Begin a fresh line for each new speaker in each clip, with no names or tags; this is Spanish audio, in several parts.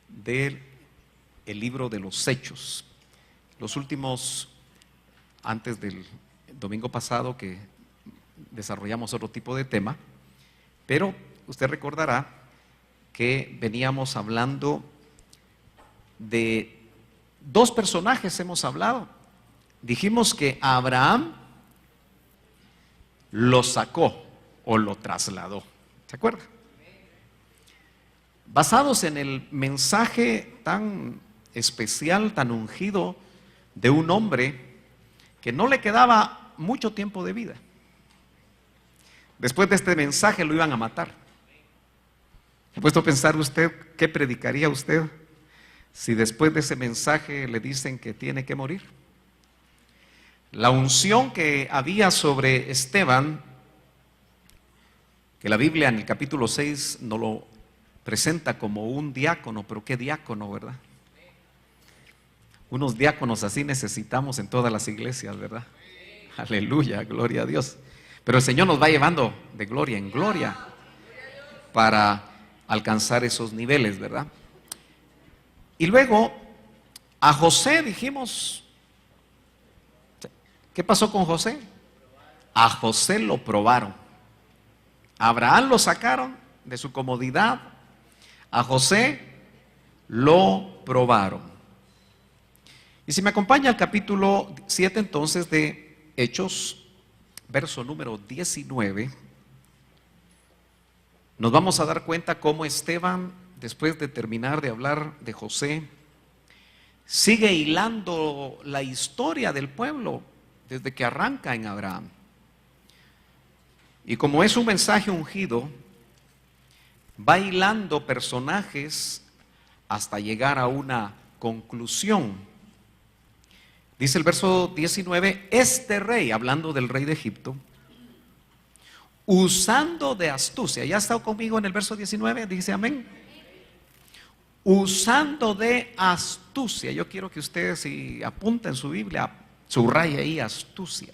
del libro de los Hechos. Los últimos, antes del domingo pasado que desarrollamos otro tipo de tema, pero usted recordará que veníamos hablando de dos personajes. Hemos hablado, dijimos que Abraham lo sacó o lo trasladó, ¿se acuerda? Basados en el mensaje tan especial, tan ungido de un hombre que no le quedaba mucho tiempo de vida. Después de este mensaje lo iban a matar. ¿Se ha puesto a pensar usted qué predicaría usted si después de ese mensaje le dicen que tiene que morir? La unción que había sobre Esteban, que la Biblia en el capítulo 6 nos lo presenta como un diácono, pero qué diácono, ¿verdad? Unos diáconos así necesitamos en todas las iglesias, ¿verdad? Aleluya, gloria a Dios. Pero el Señor nos va llevando de gloria en gloria para alcanzar esos niveles, ¿verdad? Y luego a José dijimos, ¿qué pasó con José? A José lo probaron. A Abraham lo sacaron de su comodidad. A José lo probaron. Y si me acompaña al capítulo 7 entonces de Hechos, verso número 19, nos vamos a dar cuenta cómo Esteban, después de terminar de hablar de José, sigue hilando la historia del pueblo desde que arranca en Abraham. Y como es un mensaje ungido, va hilando personajes hasta llegar a una conclusión. Dice el verso 19, este rey, hablando del rey de Egipto, usando de astucia, ¿ya ha estado conmigo en el verso 19? Dice amén. Usando de astucia, yo quiero que ustedes, si apunten su Biblia, subraye ahí astucia.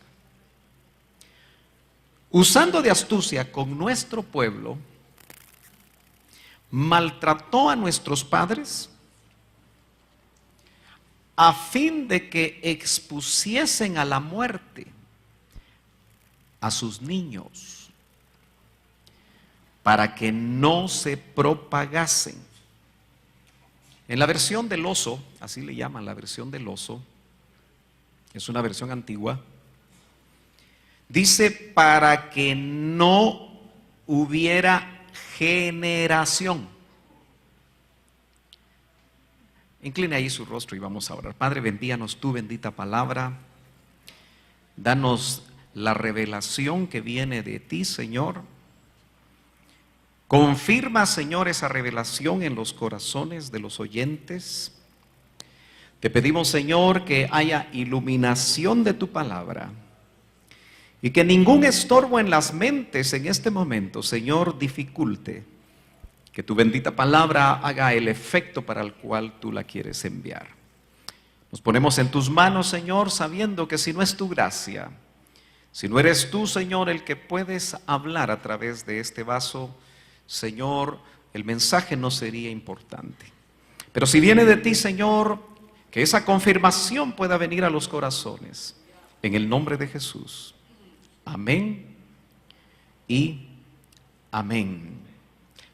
Usando de astucia con nuestro pueblo, maltrató a nuestros padres a fin de que expusiesen a la muerte a sus niños, para que no se propagasen. En la versión del oso, así le llaman la versión del oso, es una versión antigua, dice para que no hubiera generación. Incline ahí su rostro y vamos a orar. Padre, benvíanos tu bendita palabra. Danos la revelación que viene de ti, Señor. Confirma, Señor, esa revelación en los corazones de los oyentes. Te pedimos, Señor, que haya iluminación de tu palabra y que ningún estorbo en las mentes en este momento, Señor, dificulte que tu bendita palabra haga el efecto para el cual tú la quieres enviar. Nos ponemos en tus manos, Señor, sabiendo que si no es tu gracia, si no eres tú, Señor, el que puedes hablar a través de este vaso, Señor, el mensaje no sería importante. Pero si viene de ti, Señor, que esa confirmación pueda venir a los corazones. En el nombre de Jesús. Amén y amén.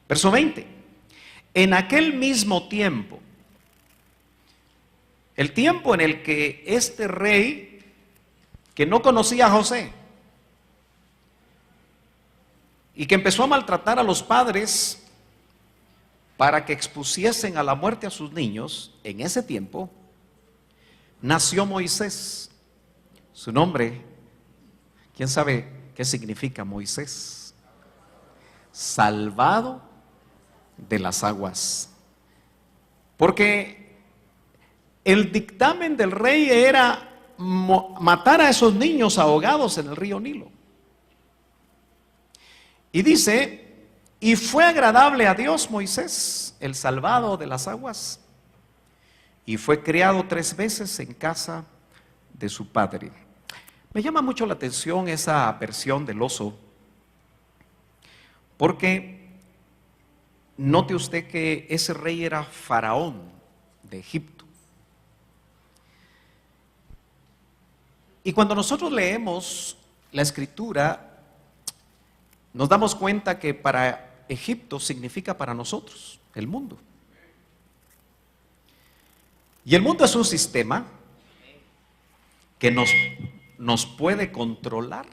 Verso 20. En aquel mismo tiempo, el tiempo en el que este rey, que no conocía a José, y que empezó a maltratar a los padres para que expusiesen a la muerte a sus niños, en ese tiempo nació Moisés. Su nombre, ¿quién sabe qué significa Moisés? Salvado de las aguas. Porque el dictamen del rey era matar a esos niños ahogados en el río Nilo. Y dice, y fue agradable a Dios Moisés, el salvado de las aguas, y fue criado 3 veces en casa de su padre. Me llama mucho la atención esa versión del oso, porque note usted que ese rey era Faraón de Egipto. Y cuando nosotros leemos la escritura, nos damos cuenta que para Egipto significa para nosotros el mundo. Y el mundo es un sistema que nos puede controlar.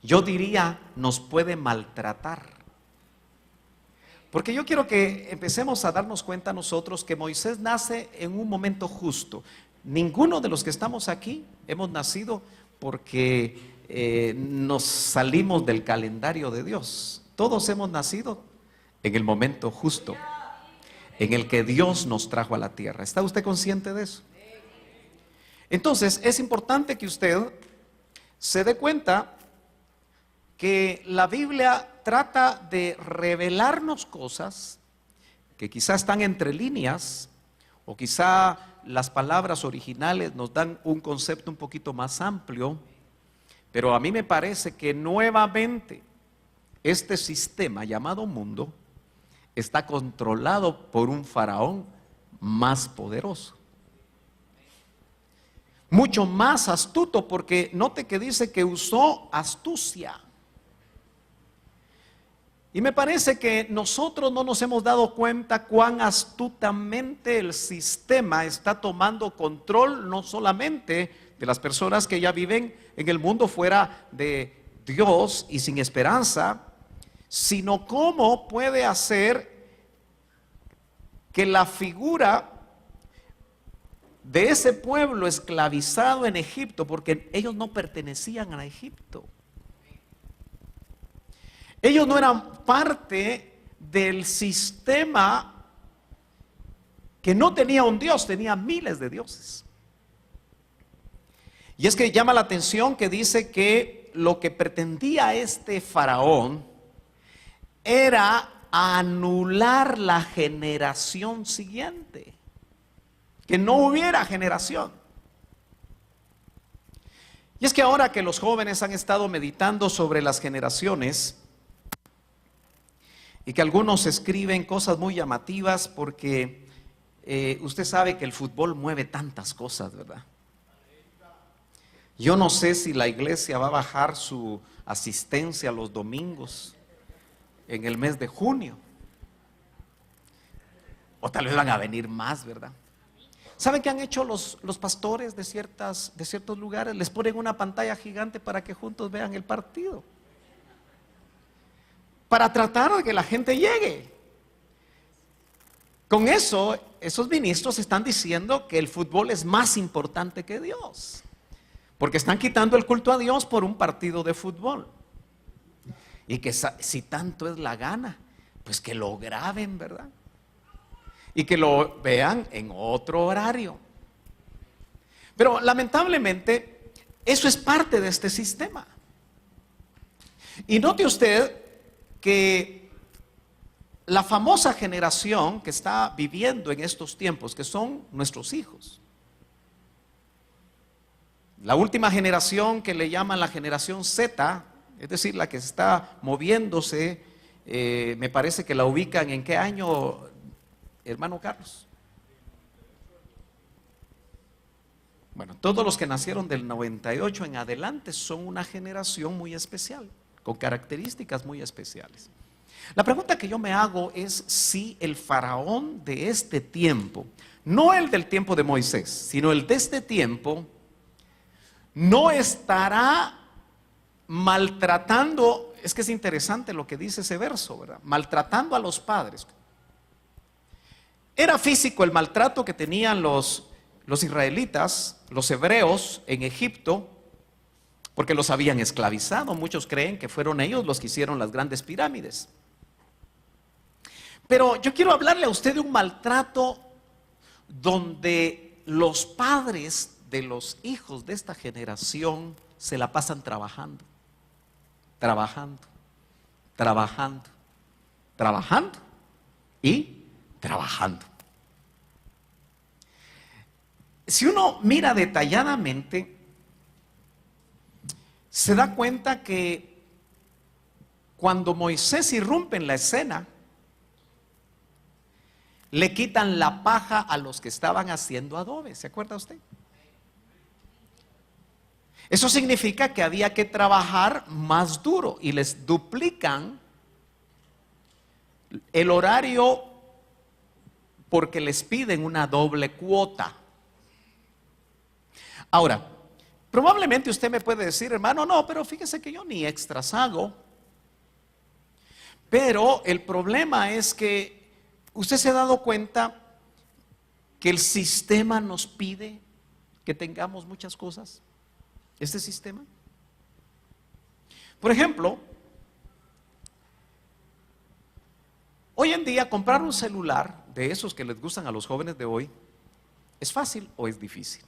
Yo diría, nos puede maltratar. Porque yo quiero que empecemos a darnos cuenta nosotros que Moisés nace en un momento justo. Ninguno de los que estamos aquí hemos nacido porque nos salimos del calendario de Dios. Todos hemos nacido en el momento justo, en el que Dios nos trajo a la tierra. ¿Está usted consciente de eso? Entonces, es importante que usted se dé cuenta que la Biblia trata de revelarnos cosas que quizás están entre líneas, o quizá las palabras originales nos dan un concepto un poquito más amplio, pero a mí me parece que nuevamente este sistema llamado mundo está controlado por un faraón más poderoso, mucho más astuto, porque note que dice que usó astucia. Y me parece que nosotros no nos hemos dado cuenta cuán astutamente el sistema está tomando control, no solamente de las personas que ya viven en el mundo fuera de Dios y sin esperanza, sino cómo puede hacer que la figura de ese pueblo esclavizado en Egipto, porque ellos no pertenecían a Egipto, ellos no eran parte del sistema que no tenía un Dios, tenía miles de dioses. Y es que llama la atención que dice que lo que pretendía este faraón era anular la generación siguiente, que no hubiera generación. Y es que ahora que los jóvenes han estado meditando sobre las generaciones, y que algunos escriben cosas muy llamativas, porque usted sabe que el fútbol mueve tantas cosas, ¿verdad? Yo no sé si la iglesia va a bajar su asistencia los domingos en el mes de junio, o tal vez van a venir más, ¿verdad? ¿Saben qué han hecho los pastores de ciertos lugares? Les ponen una pantalla gigante para que juntos vean el partido, para tratar de que la gente llegue. Con eso, esos ministros están diciendo que el fútbol es más importante que Dios, porque están quitando el culto a Dios por un partido de fútbol. Y que si tanto es la gana, pues que lo graben, ¿verdad? Y que lo vean en otro horario. Pero lamentablemente, eso es parte de este sistema. Y note usted que la famosa generación que está viviendo en estos tiempos, que son nuestros hijos, la última generación que le llaman la generación Z, es decir, la que está moviéndose, me parece que la ubican ¿en qué año, hermano Carlos? Bueno, todos los que nacieron del 98 en adelante son una generación muy especial, con características muy especiales. La pregunta que yo me hago es si el faraón de este tiempo, no el del tiempo de Moisés, sino el de este tiempo, no estará maltratando. Es que es interesante lo que dice ese verso, ¿verdad? Maltratando a los padres. Era físico el maltrato que tenían los israelitas, los hebreos en Egipto, porque los habían esclavizado. Muchos creen que fueron ellos los que hicieron las grandes pirámides. Pero yo quiero hablarle a usted de un maltrato donde los padres de los hijos de esta generación se la pasan trabajando, trabajando, trabajando, trabajando y trabajando. Si uno mira detalladamente, se da cuenta que cuando Moisés irrumpe en la escena, le quitan la paja a los que estaban haciendo adobe. ¿Se acuerda usted? Eso significa que había que trabajar más duro y les duplican el horario porque les piden una doble cuota. Ahora, probablemente usted me puede decir, hermano, no, pero fíjese que yo ni extras hago. Pero el problema es que usted se ha dado cuenta que el sistema nos pide que tengamos muchas cosas. Este sistema. Por ejemplo, hoy en día comprar un celular de esos que les gustan a los jóvenes de hoy, ¿es fácil o es difícil?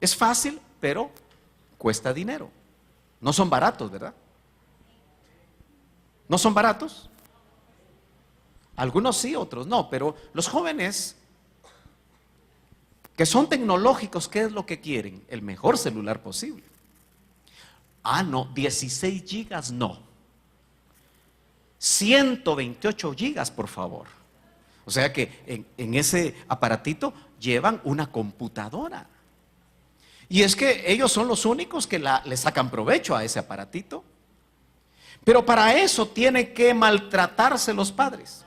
Es fácil, pero cuesta dinero. No son baratos, ¿verdad? ¿No son baratos? Algunos sí, otros no, pero los jóvenes que son tecnológicos, ¿qué es lo que quieren? El mejor celular posible. Ah, no, 16 gigas no. 128 gigas, por favor. O sea que en ese aparatito llevan una computadora. Y es que ellos son los únicos que le sacan provecho a ese aparatito. Pero para eso tienen que maltratarse los padres.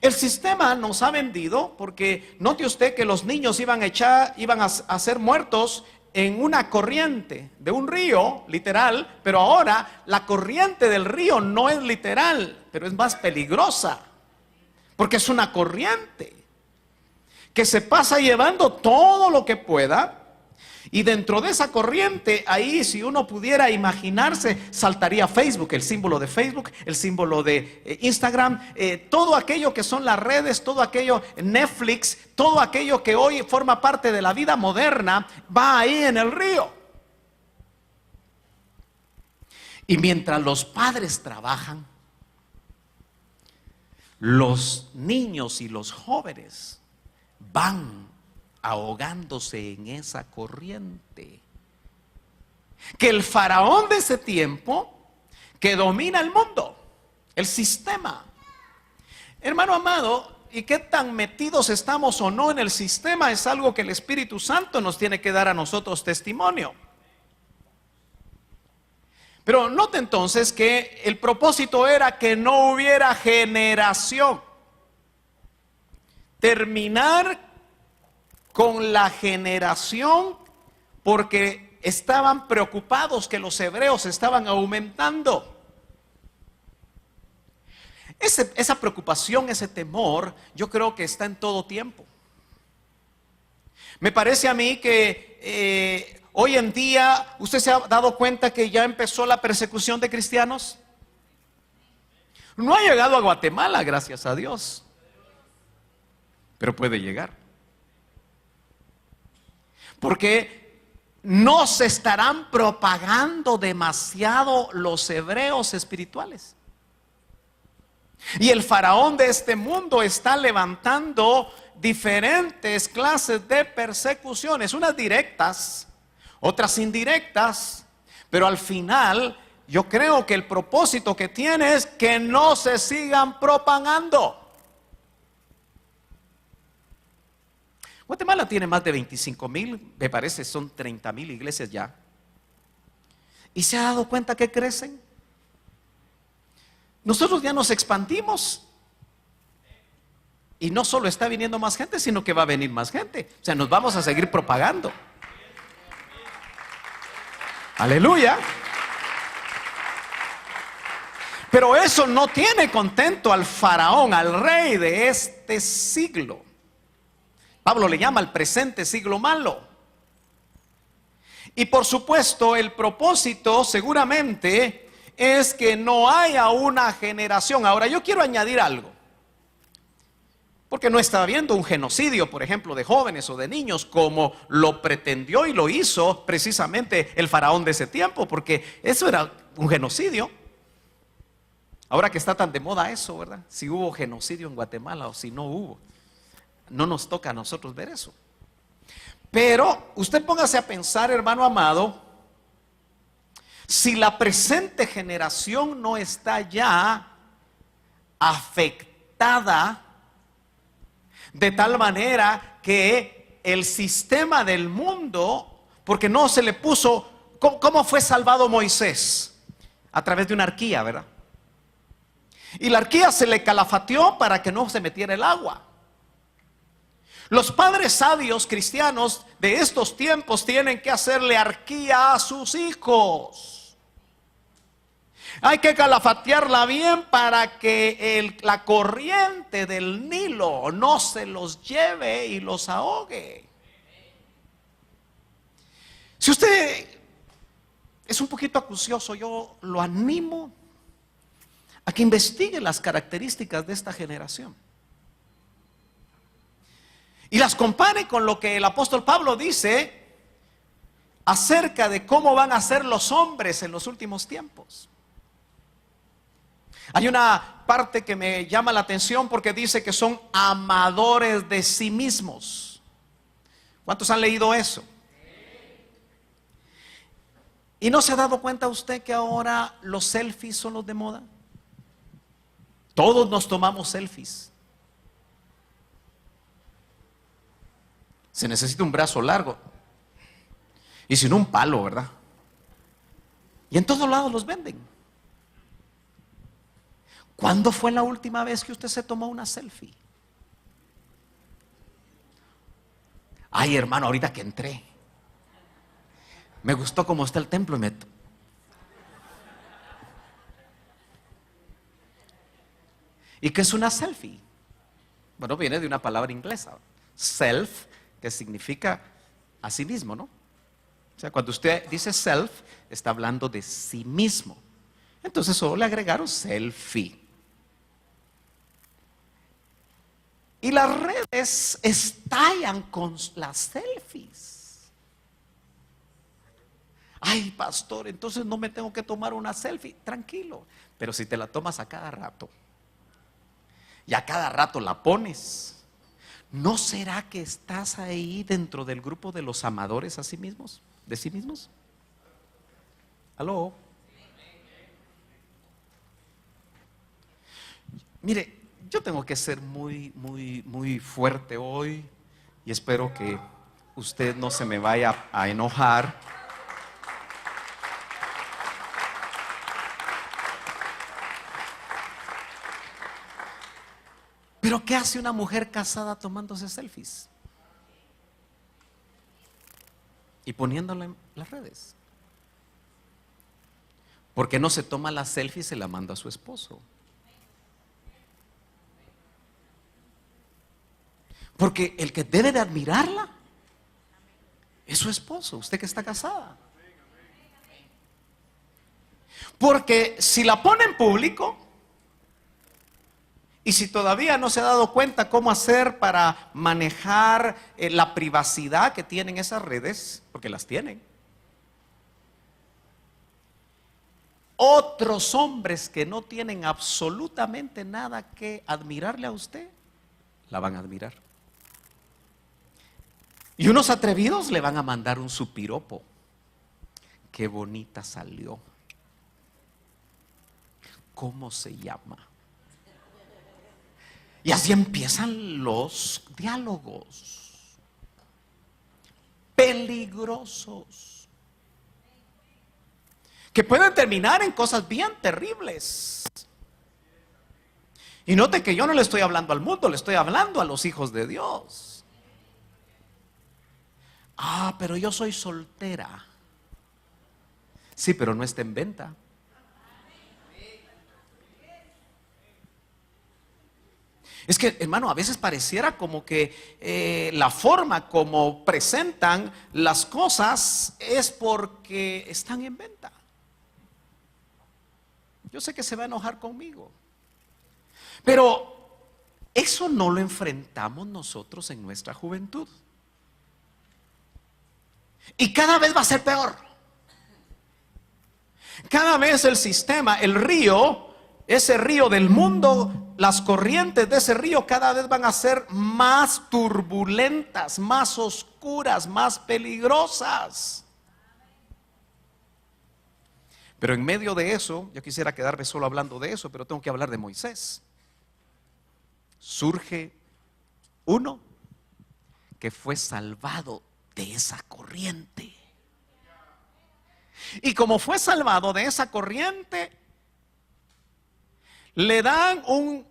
El sistema nos ha vendido, porque note usted que los niños iban a ser muertos en una corriente de un río, literal, pero ahora la corriente del río no es literal, pero es más peligrosa, porque es una corriente que se pasa llevando todo lo que pueda. Y dentro de esa corriente, ahí si uno pudiera imaginarse, saltaría Facebook, el símbolo de Facebook, el símbolo de Instagram, todo aquello que son las redes, todo aquello, Netflix, todo aquello que hoy forma parte de la vida moderna, va ahí en el río. Y mientras los padres trabajan, los niños y los jóvenes van ahogándose en esa corriente. Que el faraón de ese tiempo, que domina el mundo, el sistema. Hermano amado, ¿y qué tan metidos estamos o no en el sistema? Es algo que el Espíritu Santo nos tiene que dar a nosotros testimonio. Pero note entonces que el propósito era que no hubiera generación. Terminar con la generación, porque estaban preocupados que los hebreos estaban aumentando. Esa preocupación, ese temor, yo creo que está en todo tiempo. Me parece a mí que hoy en día, ¿usted se ha dado cuenta que ya empezó la persecución de cristianos? No ha llegado a Guatemala, gracias a Dios, pero puede llegar. Porque no se estarán propagando demasiado los hebreos espirituales. Y el faraón de este mundo está levantando diferentes clases de persecuciones, unas directas, otras indirectas, pero al final yo creo que el propósito que tiene es que no se sigan propagando. Guatemala tiene más de 25,000, me parece son 30,000 iglesias ya. ¿Y se ha dado cuenta que crecen? Nosotros ya nos expandimos. Y no solo está viniendo más gente, sino que va a venir más gente. O sea, nos vamos a seguir propagando. Aleluya. Pero eso no tiene contento al faraón, al rey de este siglo. Pablo le llama al presente siglo malo. Y por supuesto, el propósito seguramente es que no haya una generación. Ahora, yo quiero añadir algo. Porque no está habiendo un genocidio, por ejemplo, de jóvenes o de niños, como lo pretendió y lo hizo precisamente el faraón de ese tiempo, porque eso era un genocidio. Ahora que está tan de moda eso, ¿verdad? Si hubo genocidio en Guatemala o si no hubo. No nos toca a nosotros ver eso. Pero usted póngase a pensar, hermano amado, si la presente generación no está ya afectada de tal manera que el sistema del mundo, porque no se le puso, ¿cómo fue salvado Moisés? A través de una arquía, ¿verdad? Y la arquía se le calafateó para que no se metiera el agua. Los padres sabios cristianos de estos tiempos tienen que hacerle arquía a sus hijos. Hay que calafatearla bien para que la corriente del Nilo no se los lleve y los ahogue. Si usted es un poquito acucioso, yo lo animo a que investigue las características de esta generación y las compare con lo que el apóstol Pablo dice acerca de cómo van a ser los hombres en los últimos tiempos. Hay una parte que me llama la atención porque dice que son amadores de sí mismos. ¿Cuántos han leído eso? ¿Y no se ha dado cuenta usted que ahora los selfies son los de moda? Todos nos tomamos selfies. Se necesita un brazo largo y sin un palo, ¿verdad? Y en todos lados los venden. ¿Cuándo fue la última vez que usted se tomó una selfie? Ay, hermano, ahorita que entré, me gustó cómo está el templo y me... ¿Y qué es una selfie? Bueno, viene de una palabra inglesa, self, que significa a sí mismo, ¿no? O sea, cuando usted dice self, está hablando de sí mismo. Entonces solo le agregaron selfie. Y las redes estallan con las selfies. Ay, pastor, entonces no me tengo que tomar una selfie. Tranquilo, pero si te la tomas a cada rato y a cada rato la pones, ¿no será que estás ahí dentro del grupo de los amadores a sí mismos, de sí mismos? ¿Aló? Mire, yo tengo que ser muy fuerte hoy y espero que usted no se me vaya a enojar. Pero ¿qué hace una mujer casada tomándose selfies? Y poniéndola en las redes. ¿Por qué no se toma la selfie y se la manda a su esposo? Porque el que debe de admirarla es su esposo, usted que está casada. Porque si la pone en público y si todavía no se ha dado cuenta cómo hacer para manejar la privacidad que tienen esas redes, porque las tienen, otros hombres que no tienen absolutamente nada que admirarle a usted, la van a admirar. Y unos atrevidos le van a mandar un supiropo. Qué bonita salió. ¿Cómo se llama? Y así empiezan los diálogos peligrosos que pueden terminar en cosas bien terribles. Y note que yo no le estoy hablando al mundo, le estoy hablando a los hijos de Dios. Ah, pero yo soy soltera. Sí, pero no está en venta. Es que, hermano, a veces pareciera como que la forma como presentan las cosas es porque están en venta. Yo sé que se va a enojar conmigo, pero eso no lo enfrentamos nosotros en nuestra juventud. Y cada vez va a ser peor. Cada vez el sistema, el río, ese río del mundo, las corrientes de ese río cada vez van a ser más turbulentas, más oscuras, más peligrosas. Pero en medio de eso, yo quisiera quedarme solo hablando de eso, pero tengo que hablar de Moisés. Surge uno que fue salvado de esa corriente. Y como fue salvado de esa corriente, le dan un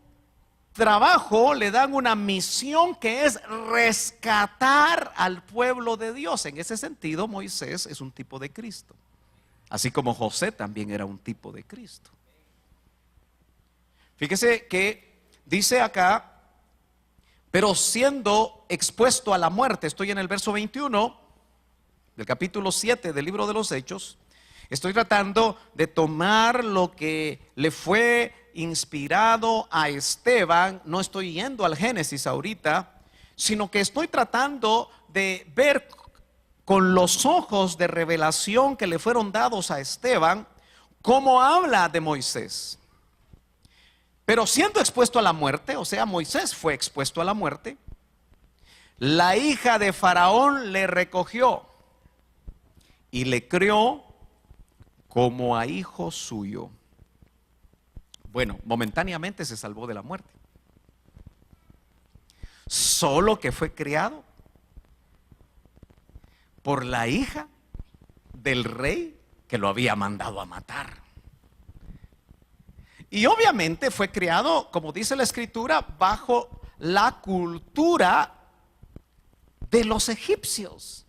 trabajo, le dan una misión que es rescatar al pueblo de Dios. En ese sentido, Moisés es un tipo de Cristo, así como José también era un tipo de Cristo. Fíjese que dice acá, pero siendo expuesto a la muerte, estoy en el verso 21 del capítulo 7 del libro de los Hechos. Estoy tratando de tomar lo que le fue inspirado a Esteban. No estoy yendo al Génesis ahorita, sino que estoy tratando de ver con los ojos de revelación que le fueron dados a Esteban, cómo habla de Moisés. Pero siendo expuesto a la muerte, o sea, Moisés fue expuesto a la muerte, la hija de Faraón le recogió y le crió como a hijo suyo. Bueno, momentáneamente se salvó de la muerte, solo que fue criado por la hija del rey que lo había mandado a matar. Y obviamente fue criado, como dice la escritura, bajo la cultura de los egipcios.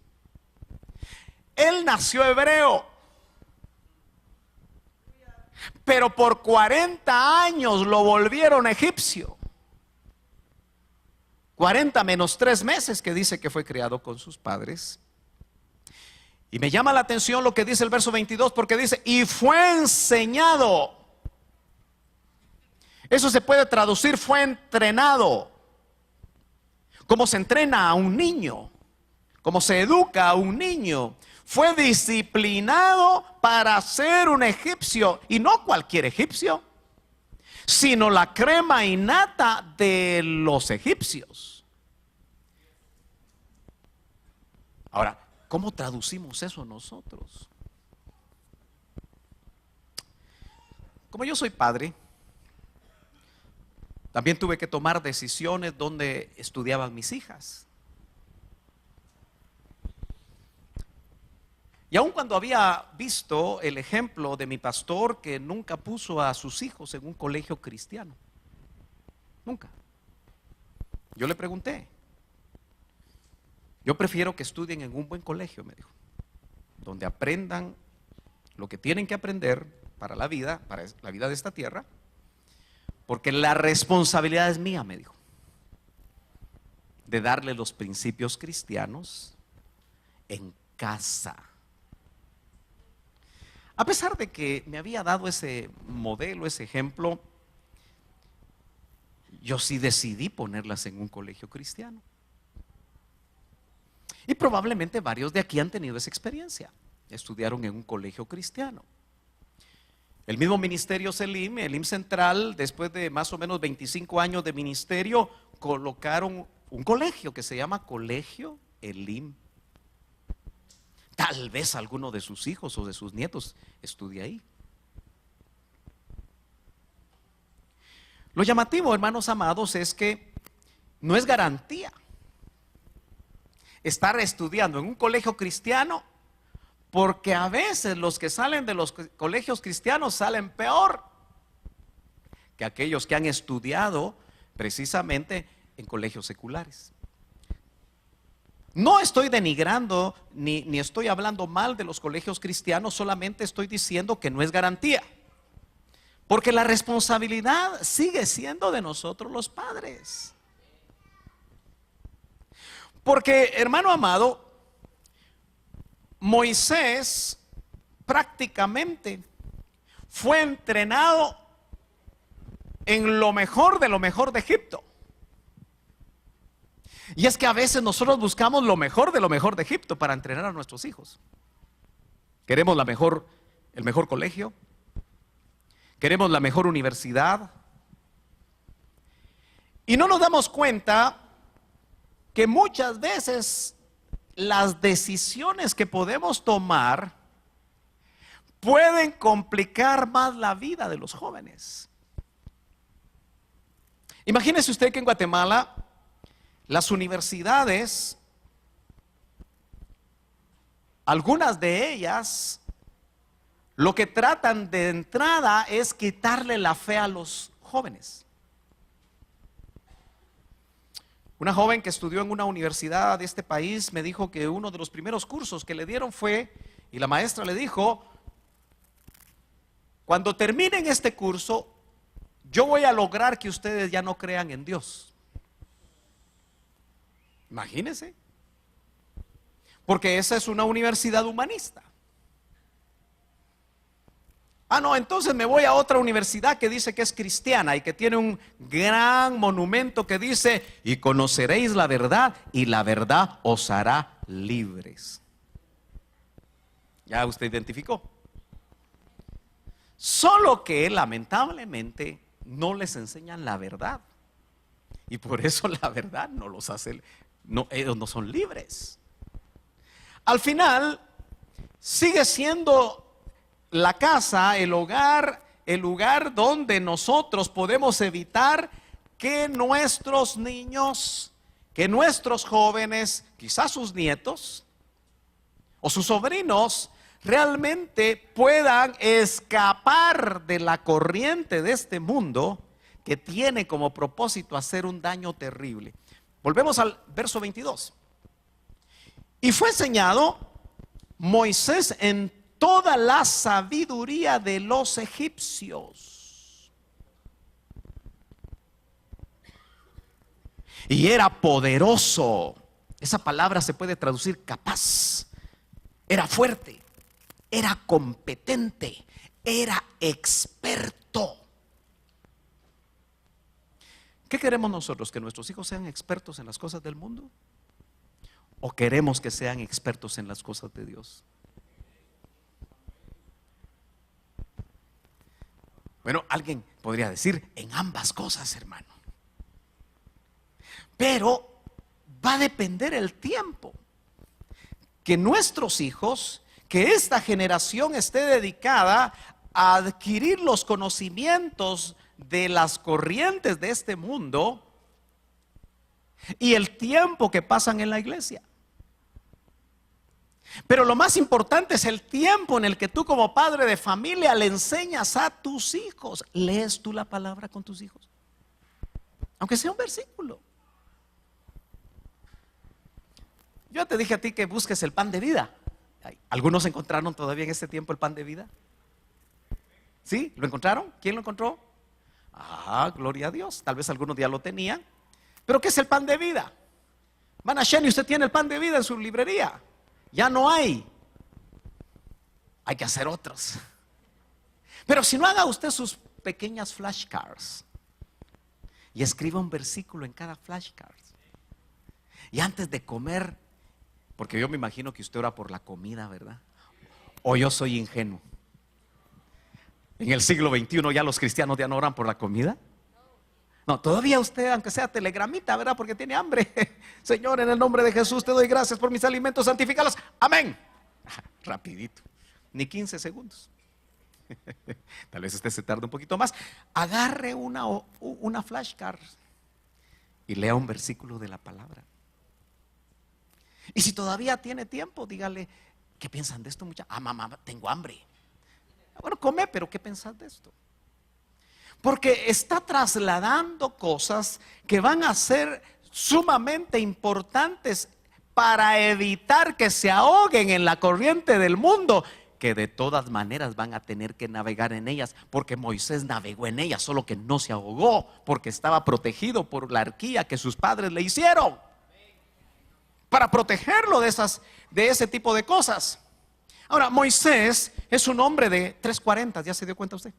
Él nació hebreo, pero por 40 años lo volvieron egipcio. 40 menos 3 meses que dice que fue criado con sus padres. Y me llama la atención lo que dice el verso 22, porque dice, y fue enseñado. Eso se puede traducir, fue entrenado. Como se entrena a un niño, como se educa a un niño. Fue disciplinado para ser un egipcio, y no cualquier egipcio, sino la crema innata de los egipcios. Ahora, ¿cómo traducimos eso nosotros? Como yo soy padre, también tuve que tomar decisiones donde estudiaban mis hijas. Y aun cuando había visto el ejemplo de mi pastor que nunca puso a sus hijos en un colegio cristiano, nunca. Yo le pregunté, yo prefiero que estudien en un buen colegio, me dijo, donde aprendan lo que tienen que aprender para la vida de esta tierra, porque la responsabilidad es mía, me dijo, de darle los principios cristianos en casa. A pesar de que me había dado ese modelo, ese ejemplo, yo sí decidí ponerlas en un colegio cristiano. Y probablemente varios de aquí han tenido esa experiencia. Estudiaron en un colegio cristiano. El mismo ministerio Selim, el IM Central, después de más o menos 25 años de ministerio, colocaron un colegio que se llama Colegio Elim. Tal vez alguno de sus hijos o de sus nietos estudie ahí. Lo llamativo, hermanos amados, es que no es garantía estar estudiando en un colegio cristiano, porque a veces los que salen de los colegios cristianos salen peor que aquellos que han estudiado precisamente en colegios seculares. No estoy denigrando ni estoy hablando mal de los colegios cristianos, solamente estoy diciendo que no es garantía, porque la responsabilidad sigue siendo de nosotros los padres. Porque, hermano amado, Moisés prácticamente fue entrenado en lo mejor de Egipto. Y es que a veces nosotros buscamos lo mejor de Egipto para entrenar a nuestros hijos. Queremos el mejor colegio. queremos la mejor universidad. Y no nos damos cuenta que muchas veces las decisiones que podemos tomar pueden complicar más la vida de los jóvenes. Imagínese usted que en Guatemala las universidades, algunas de ellas, lo que tratan de entrada es quitarle la fe a los jóvenes. Una joven que estudió en una universidad de este país me dijo que uno de los primeros cursos que le dieron fue, y la maestra le dijo: cuando terminen este curso, yo voy a lograr que ustedes ya no crean en Dios. Imagínense. Porque esa es una universidad humanista. No, entonces me voy a otra universidad que dice que es cristiana y que tiene un gran monumento que dice: y conoceréis la verdad y la verdad os hará libres. Ya usted identificó. Solo que lamentablemente no les enseñan la verdad. Y por eso la verdad no los hace, no, ellos no son libres. Al final sigue siendo la casa, el hogar, el lugar donde nosotros podemos evitar que nuestros niños, que nuestros jóvenes, quizás sus nietos o sus sobrinos, realmente puedan escapar de la corriente de este mundo que tiene como propósito hacer un daño terrible. Volvemos al verso 22. Y fue enseñado Moisés en toda la sabiduría de los egipcios. Y era poderoso. Esa palabra se puede traducir capaz. Era fuerte, era competente, era experto. ¿Qué queremos nosotros? ¿Que nuestros hijos sean expertos en las cosas del mundo? ¿O queremos que sean expertos en las cosas de Dios? Bueno, alguien podría decir en ambas cosas, hermano. Pero va a depender el tiempo que nuestros hijos, que esta generación esté dedicada a adquirir los conocimientos de las corrientes de este mundo y el tiempo que pasan en la iglesia. Pero lo más importante es el tiempo en el que tú, como padre de familia, le enseñas a tus hijos. ¿Lees tú la palabra con tus hijos? Aunque sea un versículo. Yo te dije a ti que busques el pan de vida. ¿Algunos encontraron todavía en este tiempo el pan de vida? ¿Sí? ¿Lo encontraron? ¿Quién lo encontró? Gloria a Dios. Tal vez algunos ya lo tenían. ¿Pero qué es el pan de vida? Mana Sheni, usted tiene el pan de vida en su librería. Ya no hay. Hay que hacer otros. Pero si no, haga usted sus pequeñas flashcards y escriba un versículo en cada flashcard. Y antes de comer, porque yo me imagino que usted ora por la comida, ¿verdad? O yo soy ingenuo. En el siglo XXI ya los cristianos ya no oran por la comida. No, todavía usted, aunque sea telegramita, ¿verdad? Porque tiene hambre. Señor, en el nombre de Jesús te doy gracias por mis alimentos, santifícalos. Amén. Rapidito, ni 15 segundos. Tal vez usted se tarde un poquito más. Agarre una flashcard y lea un versículo de la palabra. Y si todavía tiene tiempo, dígale: ¿qué piensan de esto, muchachos? Mamá, tengo hambre. Bueno, come, pero ¿qué piensas de esto? Porque está trasladando cosas que van a ser sumamente importantes para evitar que se ahoguen en la corriente del mundo, que de todas maneras van a tener que navegar en ellas, porque Moisés navegó en ellas, solo que no se ahogó, porque estaba protegido por la arquía que sus padres le hicieron, para protegerlo de ese tipo de cosas. Ahora, Moisés es un hombre de 340, ¿ya se dio cuenta usted?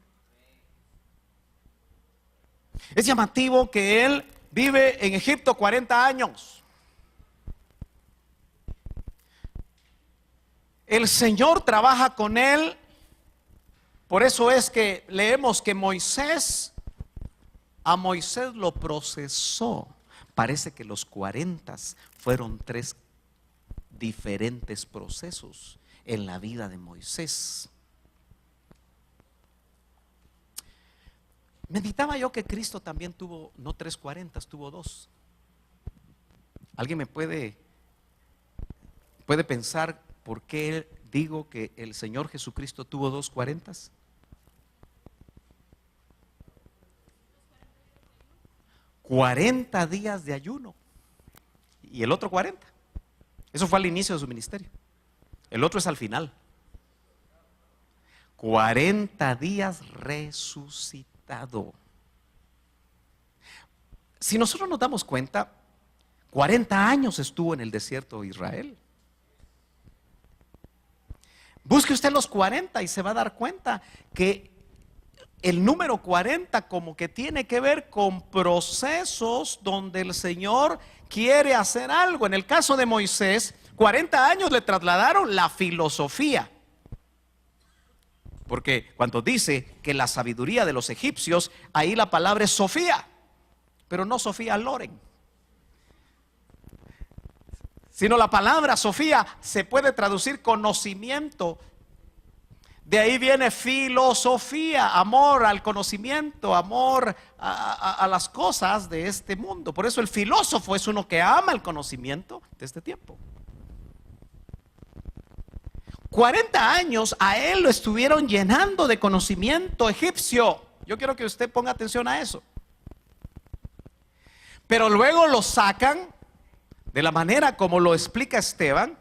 Es llamativo que él vive en Egipto 40 años. El Señor trabaja con él Por eso es que leemos que a Moisés lo procesó. Parece que los 40 fueron 3 diferentes procesos en la vida de Moisés. Meditaba yo que Cristo también tuvo, no 3 40, tuvo 2. ¿Alguien me puede pensar por qué digo que el Señor Jesucristo tuvo 2 40? 40 días de ayuno y el otro 40. Eso fue al inicio de su ministerio. El otro es al final. 40 días resucitado. Si nosotros nos damos cuenta, 40 años estuvo en el desierto de Israel. Busque usted los 40 y se va a dar cuenta que el número 40 como que tiene que ver con procesos donde el Señor quiere hacer algo. En el caso de Moisés, 40 años le trasladaron la filosofía. Porque cuando dice que la sabiduría de los egipcios, ahí la palabra es Sofía, pero no Sofía Loren, sino la palabra Sofía se puede traducir conocimiento. De ahí viene filosofía, amor al conocimiento, amor a las cosas de este mundo. Por eso el filósofo es uno que ama el conocimiento de este tiempo. 40 años a él lo estuvieron llenando de conocimiento egipcio. Yo quiero que usted ponga atención a eso. Pero luego lo sacan de la manera como lo explica Esteban,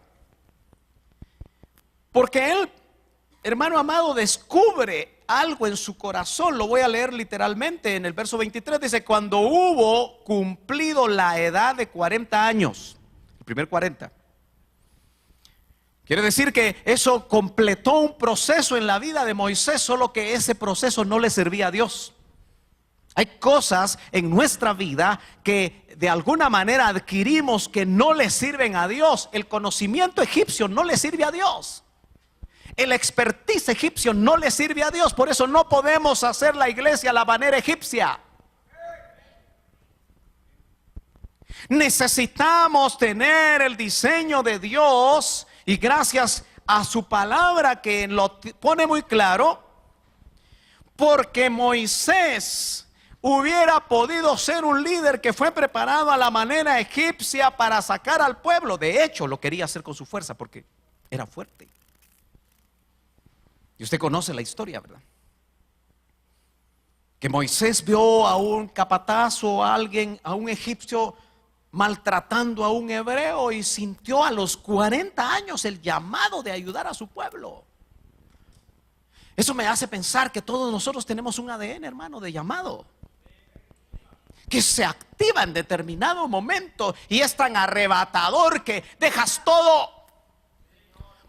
porque él, hermano amado, descubre algo en su corazón. Lo voy a leer literalmente en el verso 23. Dice: cuando hubo cumplido la edad de 40 años, el primer 40. Quiere decir que eso completó un proceso en la vida de Moisés, solo que ese proceso no le servía a Dios. Hay cosas en nuestra vida que de alguna manera adquirimos que no le sirven a Dios. El conocimiento egipcio no le sirve a Dios. El expertise egipcio no le sirve a Dios. Por eso no podemos hacer la iglesia a la manera egipcia. Necesitamos tener el diseño de Dios, y gracias a su palabra que lo pone muy claro, porque Moisés hubiera podido ser un líder que fue preparado a la manera egipcia para sacar al pueblo. De hecho, lo quería hacer con su fuerza porque era fuerte. Y usted conoce la historia, ¿verdad? Que Moisés vio a un capataz o a alguien, a un egipcio maltratando a un hebreo, y sintió a los 40 años el llamado de ayudar a su pueblo. Eso me hace pensar que todos nosotros tenemos un ADN, hermano, de llamado, que se activa en determinado momento y es tan arrebatador que dejas todo.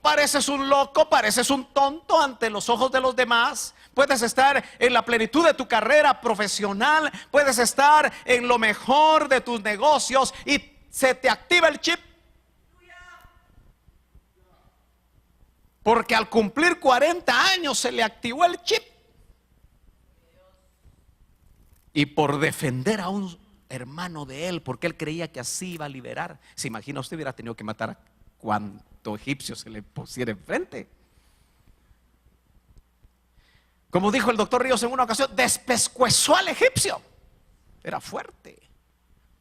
Pareces un loco, pareces un tonto ante los ojos de los demás. Puedes estar en la plenitud de tu carrera profesional, puedes estar en lo mejor de tus negocios y se te activa el chip. Porque al cumplir 40 años se le activó el chip. Y por defender a un hermano de él, porque él creía que así iba a liberar. ¿Se imagina? Usted hubiera tenido que matar a cuánto egipcio se le pusiera enfrente. Como dijo el doctor Ríos en una ocasión, despescuezó al egipcio. Era fuerte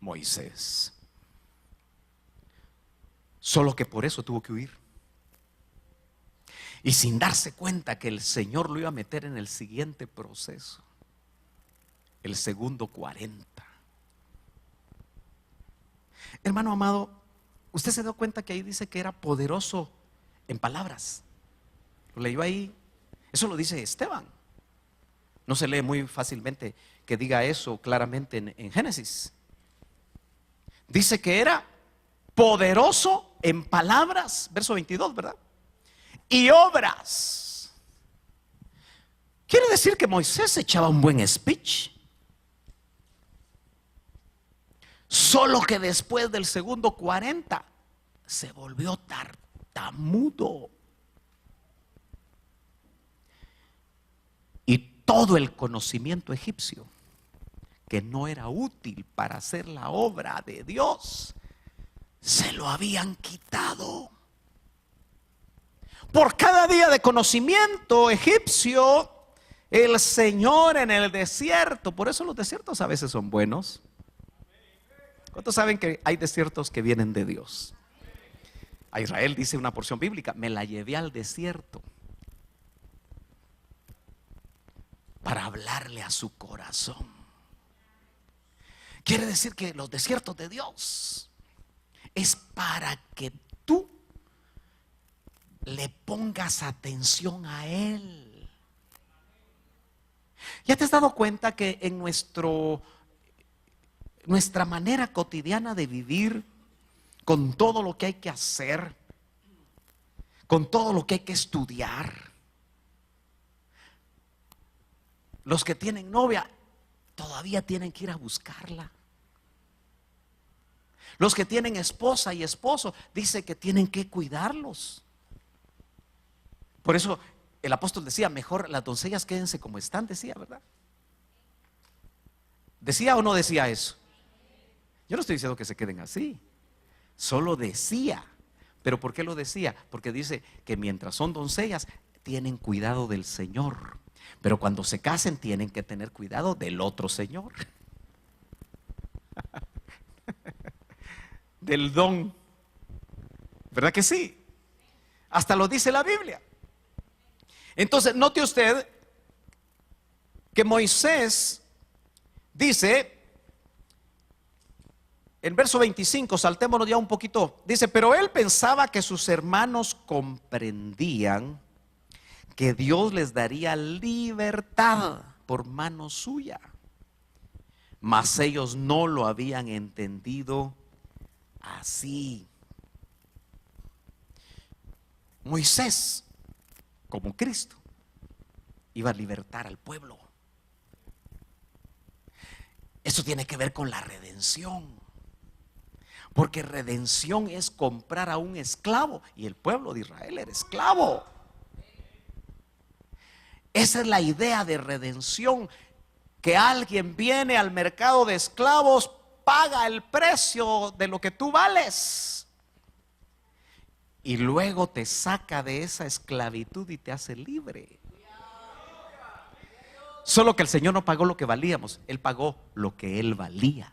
Moisés. Solo que por eso tuvo que huir. Y sin darse cuenta que el Señor lo iba a meter en el siguiente proceso, el segundo 40. Hermano amado, usted se dio cuenta que ahí dice que era poderoso en palabras. Lo leyó ahí. Eso lo dice Esteban. No se lee muy fácilmente que diga eso claramente en Génesis. Dice que era poderoso en palabras, verso 22, ¿verdad? Y obras. Quiere decir que Moisés echaba un buen speech. Solo que después del segundo 40 se volvió tartamudo. todo el conocimiento egipcio que no era útil para hacer la obra de Dios, se lo habían quitado. Por cada día de conocimiento egipcio, el Señor en el desierto, por eso los desiertos a veces son buenos. ¿Cuántos saben que hay desiertos que vienen de Dios? A Israel dice una porción bíblica: me la llevé al desierto para hablarle a su corazón. Quiere decir que los desiertos de Dios es para que tú le pongas atención a Él. ¿Ya te has dado cuenta que en nuestra manera cotidiana de vivir, con todo lo que hay que hacer, con todo lo que hay que estudiar, los que tienen novia todavía tienen que ir a buscarla? Los que tienen esposa y esposo, dice que tienen que cuidarlos. Por eso el apóstol decía: mejor las doncellas quédense como están, decía, ¿verdad? ¿Decía o no decía eso? Yo no estoy diciendo que se queden así, solo decía. ¿Pero por qué lo decía? Porque dice que mientras son doncellas tienen cuidado del Señor, pero cuando se casen tienen que tener cuidado del otro Señor, del don. ¿Verdad que sí? Hasta lo dice la Biblia. Entonces, note usted que Moisés dice, en verso 25, saltémonos ya un poquito, dice: pero él pensaba que sus hermanos comprendían que Dios les daría libertad por mano suya, mas ellos no lo habían entendido así. Moisés, como Cristo, iba a libertar al pueblo. Eso tiene que ver con la redención, porque redención es comprar a un esclavo, y el pueblo de Israel era esclavo. Esa es la idea de redención, que alguien viene al mercado de esclavos, paga el precio de lo que tú vales y luego te saca de esa esclavitud y te hace libre. Solo que el Señor no pagó lo que valíamos, Él pagó lo que Él valía.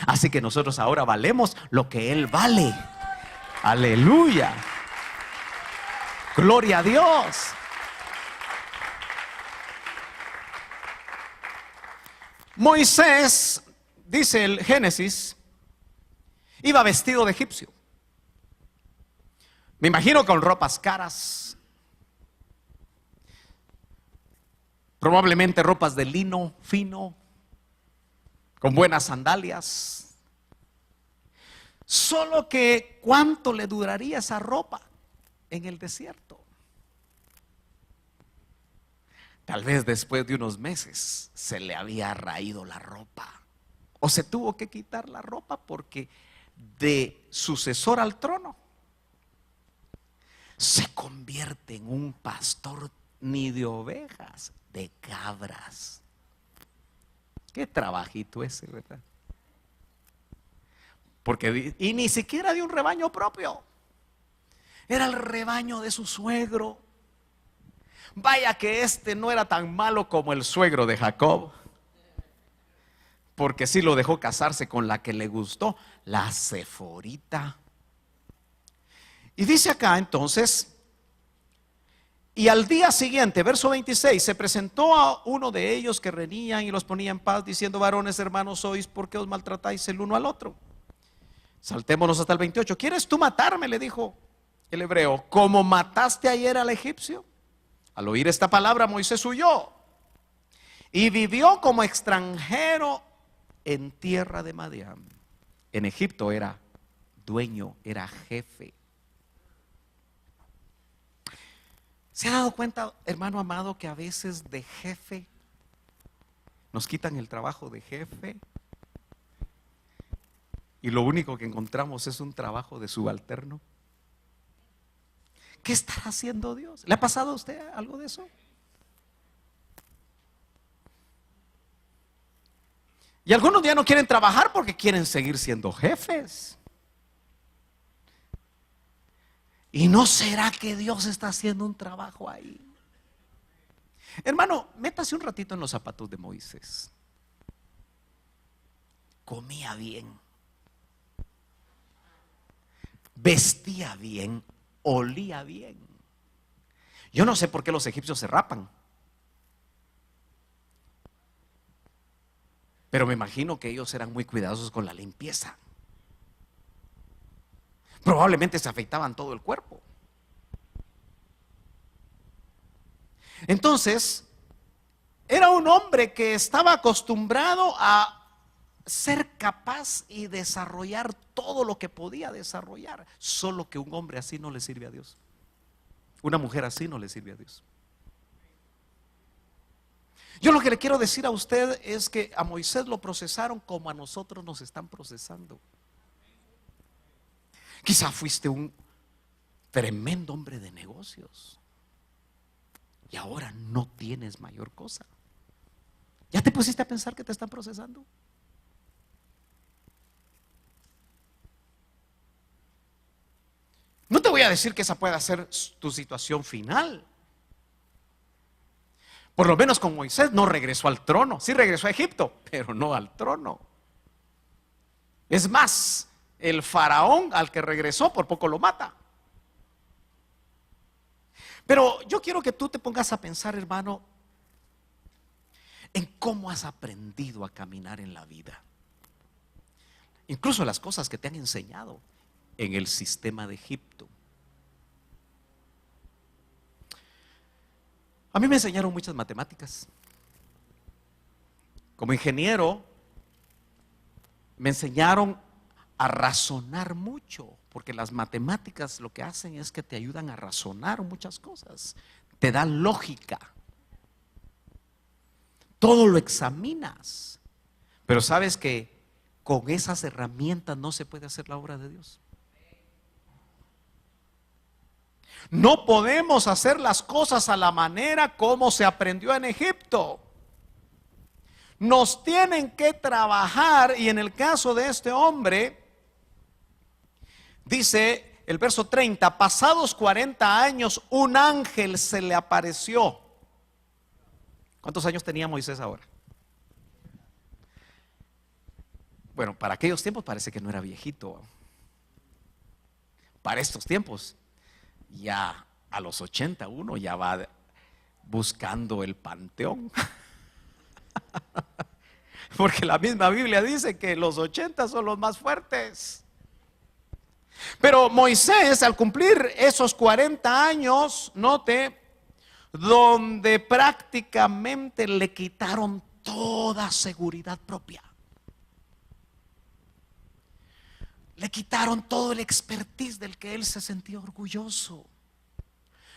Así que nosotros ahora valemos lo que Él vale. Aleluya. Gloria a Dios. Moisés, dice el Génesis, iba vestido de egipcio. Me imagino con ropas caras, probablemente ropas de lino fino, con buenas sandalias. Solo que ¿cuánto le duraría esa ropa en el desierto? Tal vez después de unos meses se le había raído la ropa, o se tuvo que quitar la ropa, porque de sucesor al trono se convierte en un pastor ni de ovejas, de cabras. Qué trabajito ese, ¿verdad? Porque, y ni siquiera de un rebaño propio, era el rebaño de su suegro. Vaya que este no era tan malo como el suegro de Jacob, porque sí lo dejó casarse con la que le gustó, la Seforita. Y dice acá entonces: y al día siguiente, verso 26, se presentó a uno de ellos que reñían y los ponía en paz, diciendo: varones hermanos sois, ¿por qué os maltratáis el uno al otro? Saltémonos hasta el 28. ¿Quieres tú matarme?, le dijo el hebreo, como mataste ayer al egipcio. Al oír esta palabra, Moisés huyó y vivió como extranjero en tierra de Madián. En Egipto era dueño, era jefe. ¿Se ha dado cuenta, hermano amado, que a veces de jefe nos quitan el trabajo de jefe y lo único que encontramos es un trabajo de subalterno? ¿Qué está haciendo Dios? ¿Le ha pasado a usted algo de eso? Y algunos ya no quieren trabajar porque quieren seguir siendo jefes. ¿Y no será que Dios está haciendo un trabajo ahí? Hermano, métase un ratito en los zapatos de Moisés. Comía bien, vestía bien, olía bien. Yo no sé por qué los egipcios se rapan, pero me imagino que ellos eran muy cuidadosos con la limpieza. Probablemente se afeitaban todo el cuerpo. Entonces, era un hombre que estaba acostumbrado a ser capaz y desarrollar todo lo que podía desarrollar. Solo que un hombre así no le sirve a Dios. Una mujer así no le sirve a Dios. Yo lo que le quiero decir a usted es que a Moisés lo procesaron como a nosotros nos están procesando. Quizá fuiste un tremendo hombre de negocios y ahora no tienes mayor cosa. ¿Ya te pusiste a pensar que te están procesando? No te voy a decir que esa pueda ser tu situación final. Por lo menos con Moisés no regresó al trono. Sí regresó a Egipto, pero no al trono. Es más, el faraón al que regresó por poco lo mata. Pero yo quiero que tú te pongas a pensar, hermano, en cómo has aprendido a caminar en la vida. Incluso las cosas que te han enseñado en el sistema de Egipto. A mí me enseñaron muchas matemáticas. Como ingeniero, me enseñaron a razonar mucho, porque las matemáticas lo que hacen es que te ayudan a razonar muchas cosas, te dan lógica, todo lo examinas, pero sabes que con esas herramientas no se puede hacer la obra de Dios. No podemos hacer las cosas a la manera como se aprendió en Egipto. Nos tienen que trabajar, y en el caso de este hombre, dice el verso 30, pasados 40 años, un ángel se le apareció. ¿Cuántos años tenía Moisés ahora? Bueno, para aquellos tiempos parece que no era viejito. Para estos tiempos, ya a los 80 uno ya va buscando el panteón. Porque la misma Biblia dice que los 80 son los más fuertes. Pero Moisés, al cumplir esos 40 años, note, donde prácticamente le quitaron toda seguridad propia. Le quitaron todo el expertise del que él se sentía orgulloso.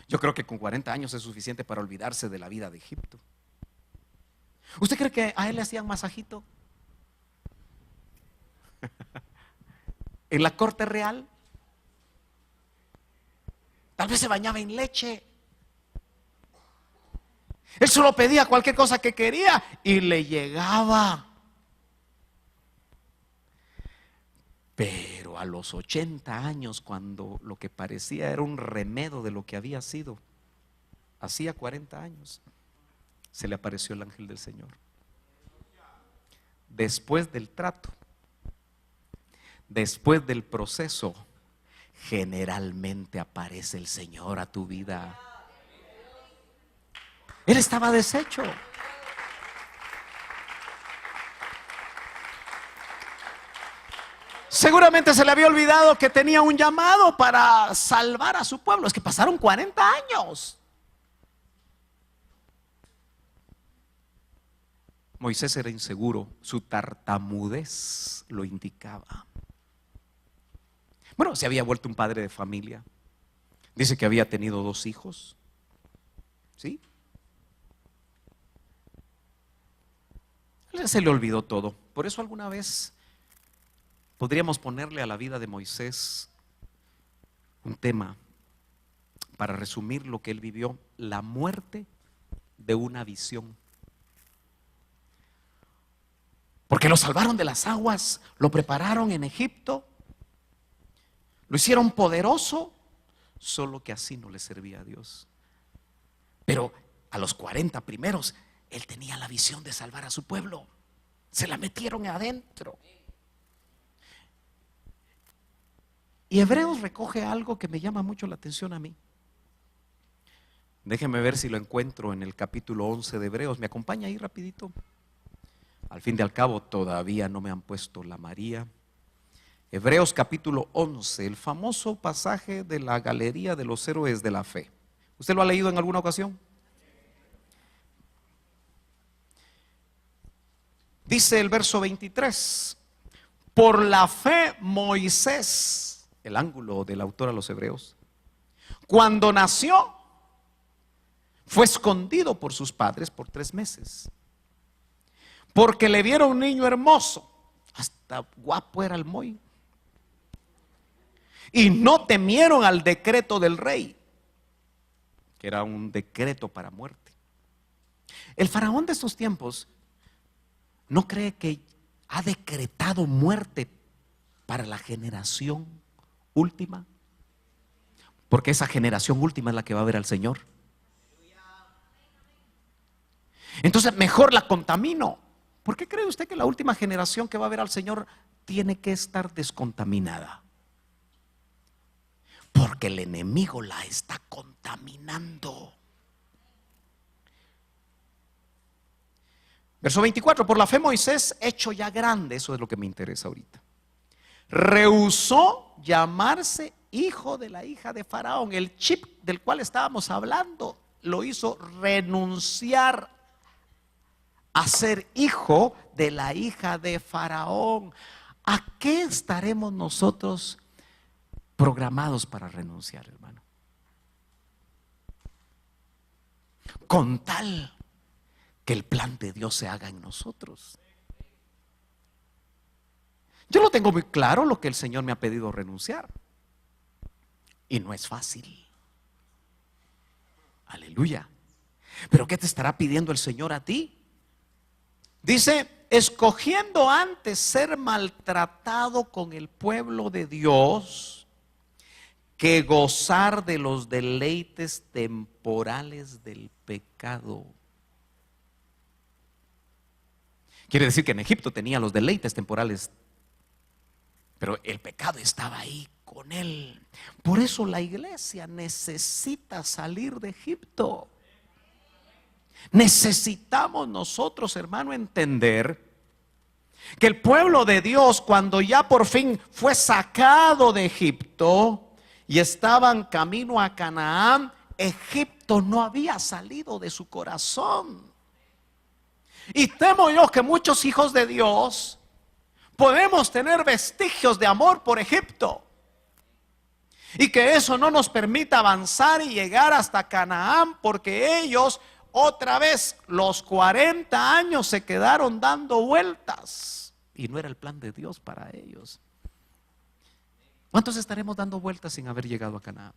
Yo creo que con 40 años es suficiente para olvidarse de la vida de Egipto. ¿Usted cree que a él le hacían masajito en la corte real? Tal vez se bañaba en leche. Él solo pedía cualquier cosa que quería y le llegaba. Pero a los 80 años, cuando lo que parecía era un remedio de lo que había sido, hacía 40 años, se le apareció el ángel del Señor. Después del trato, después del proceso, generalmente aparece el Señor a tu vida. Él estaba deshecho. Seguramente se le había olvidado que tenía un llamado para salvar a su pueblo. Es que pasaron 40 años. Moisés era inseguro, su tartamudez lo indicaba. Bueno, se había vuelto un padre de familia. Dice que había tenido 2 hijos. ¿Sí? Se le olvidó todo. Por eso alguna vez podríamos ponerle a la vida de Moisés un tema para resumir lo que él vivió: la muerte de una visión. Porque lo salvaron de las aguas, lo prepararon en Egipto, lo hicieron poderoso, solo que así no le servía a Dios. Pero a los 40 primeros, él tenía la visión de salvar a su pueblo. Se la metieron adentro. Y Hebreos recoge algo que me llama mucho la atención a mí. Déjenme ver si lo encuentro en el capítulo 11 de Hebreos. ¿Me acompaña ahí rapidito? Al fin y al cabo todavía no me han puesto la María. Hebreos capítulo 11, el famoso pasaje de la galería de los héroes de la fe. ¿Usted lo ha leído en alguna ocasión? Dice el verso 23: por la fe Moisés, el ángulo del autor a los Hebreos, cuando nació, fue escondido por sus padres por 3 meses, porque le vieron un niño hermoso, hasta guapo era el Moy, y no temieron al decreto del rey, que era un decreto para muerte. El faraón de estos tiempos no cree que ha decretado muerte para la generación última, porque esa generación última es la que va a ver al Señor. Entonces mejor la contamino. ¿Por qué cree usted que la última generación que va a ver al Señor tiene que estar descontaminada? Porque el enemigo la está contaminando. Verso 24: por la fe Moisés, hecho ya grande, eso es lo que me interesa ahorita, rehusó llamarse hijo de la hija de Faraón. El chip del cual estábamos hablando lo hizo renunciar a ser hijo de la hija de Faraón. ¿A qué estaremos nosotros programados para renunciar, hermano? Con tal que el plan de Dios se haga en nosotros. Yo lo tengo muy claro, lo que el Señor me ha pedido renunciar, y no es fácil. Aleluya. Pero ¿qué te estará pidiendo el Señor a ti? Dice: escogiendo antes ser maltratado con el pueblo de Dios que gozar de los deleites temporales del pecado. Quiere decir que en Egipto tenía los deleites temporales, pero el pecado estaba ahí con él. Por eso la iglesia necesita salir de Egipto. Necesitamos nosotros, hermano, entender que el pueblo de Dios, cuando ya por fin fue sacado de Egipto y estaban camino a Canaán, Egipto no había salido de su corazón. Y temo yo que muchos hijos de Dios podemos tener vestigios de amor por Egipto, y que eso no nos permita avanzar y llegar hasta Canaán, porque ellos otra vez los 40 años se quedaron dando vueltas y no era el plan de Dios para ellos. ¿Cuántos estaremos dando vueltas sin haber llegado a Canaán?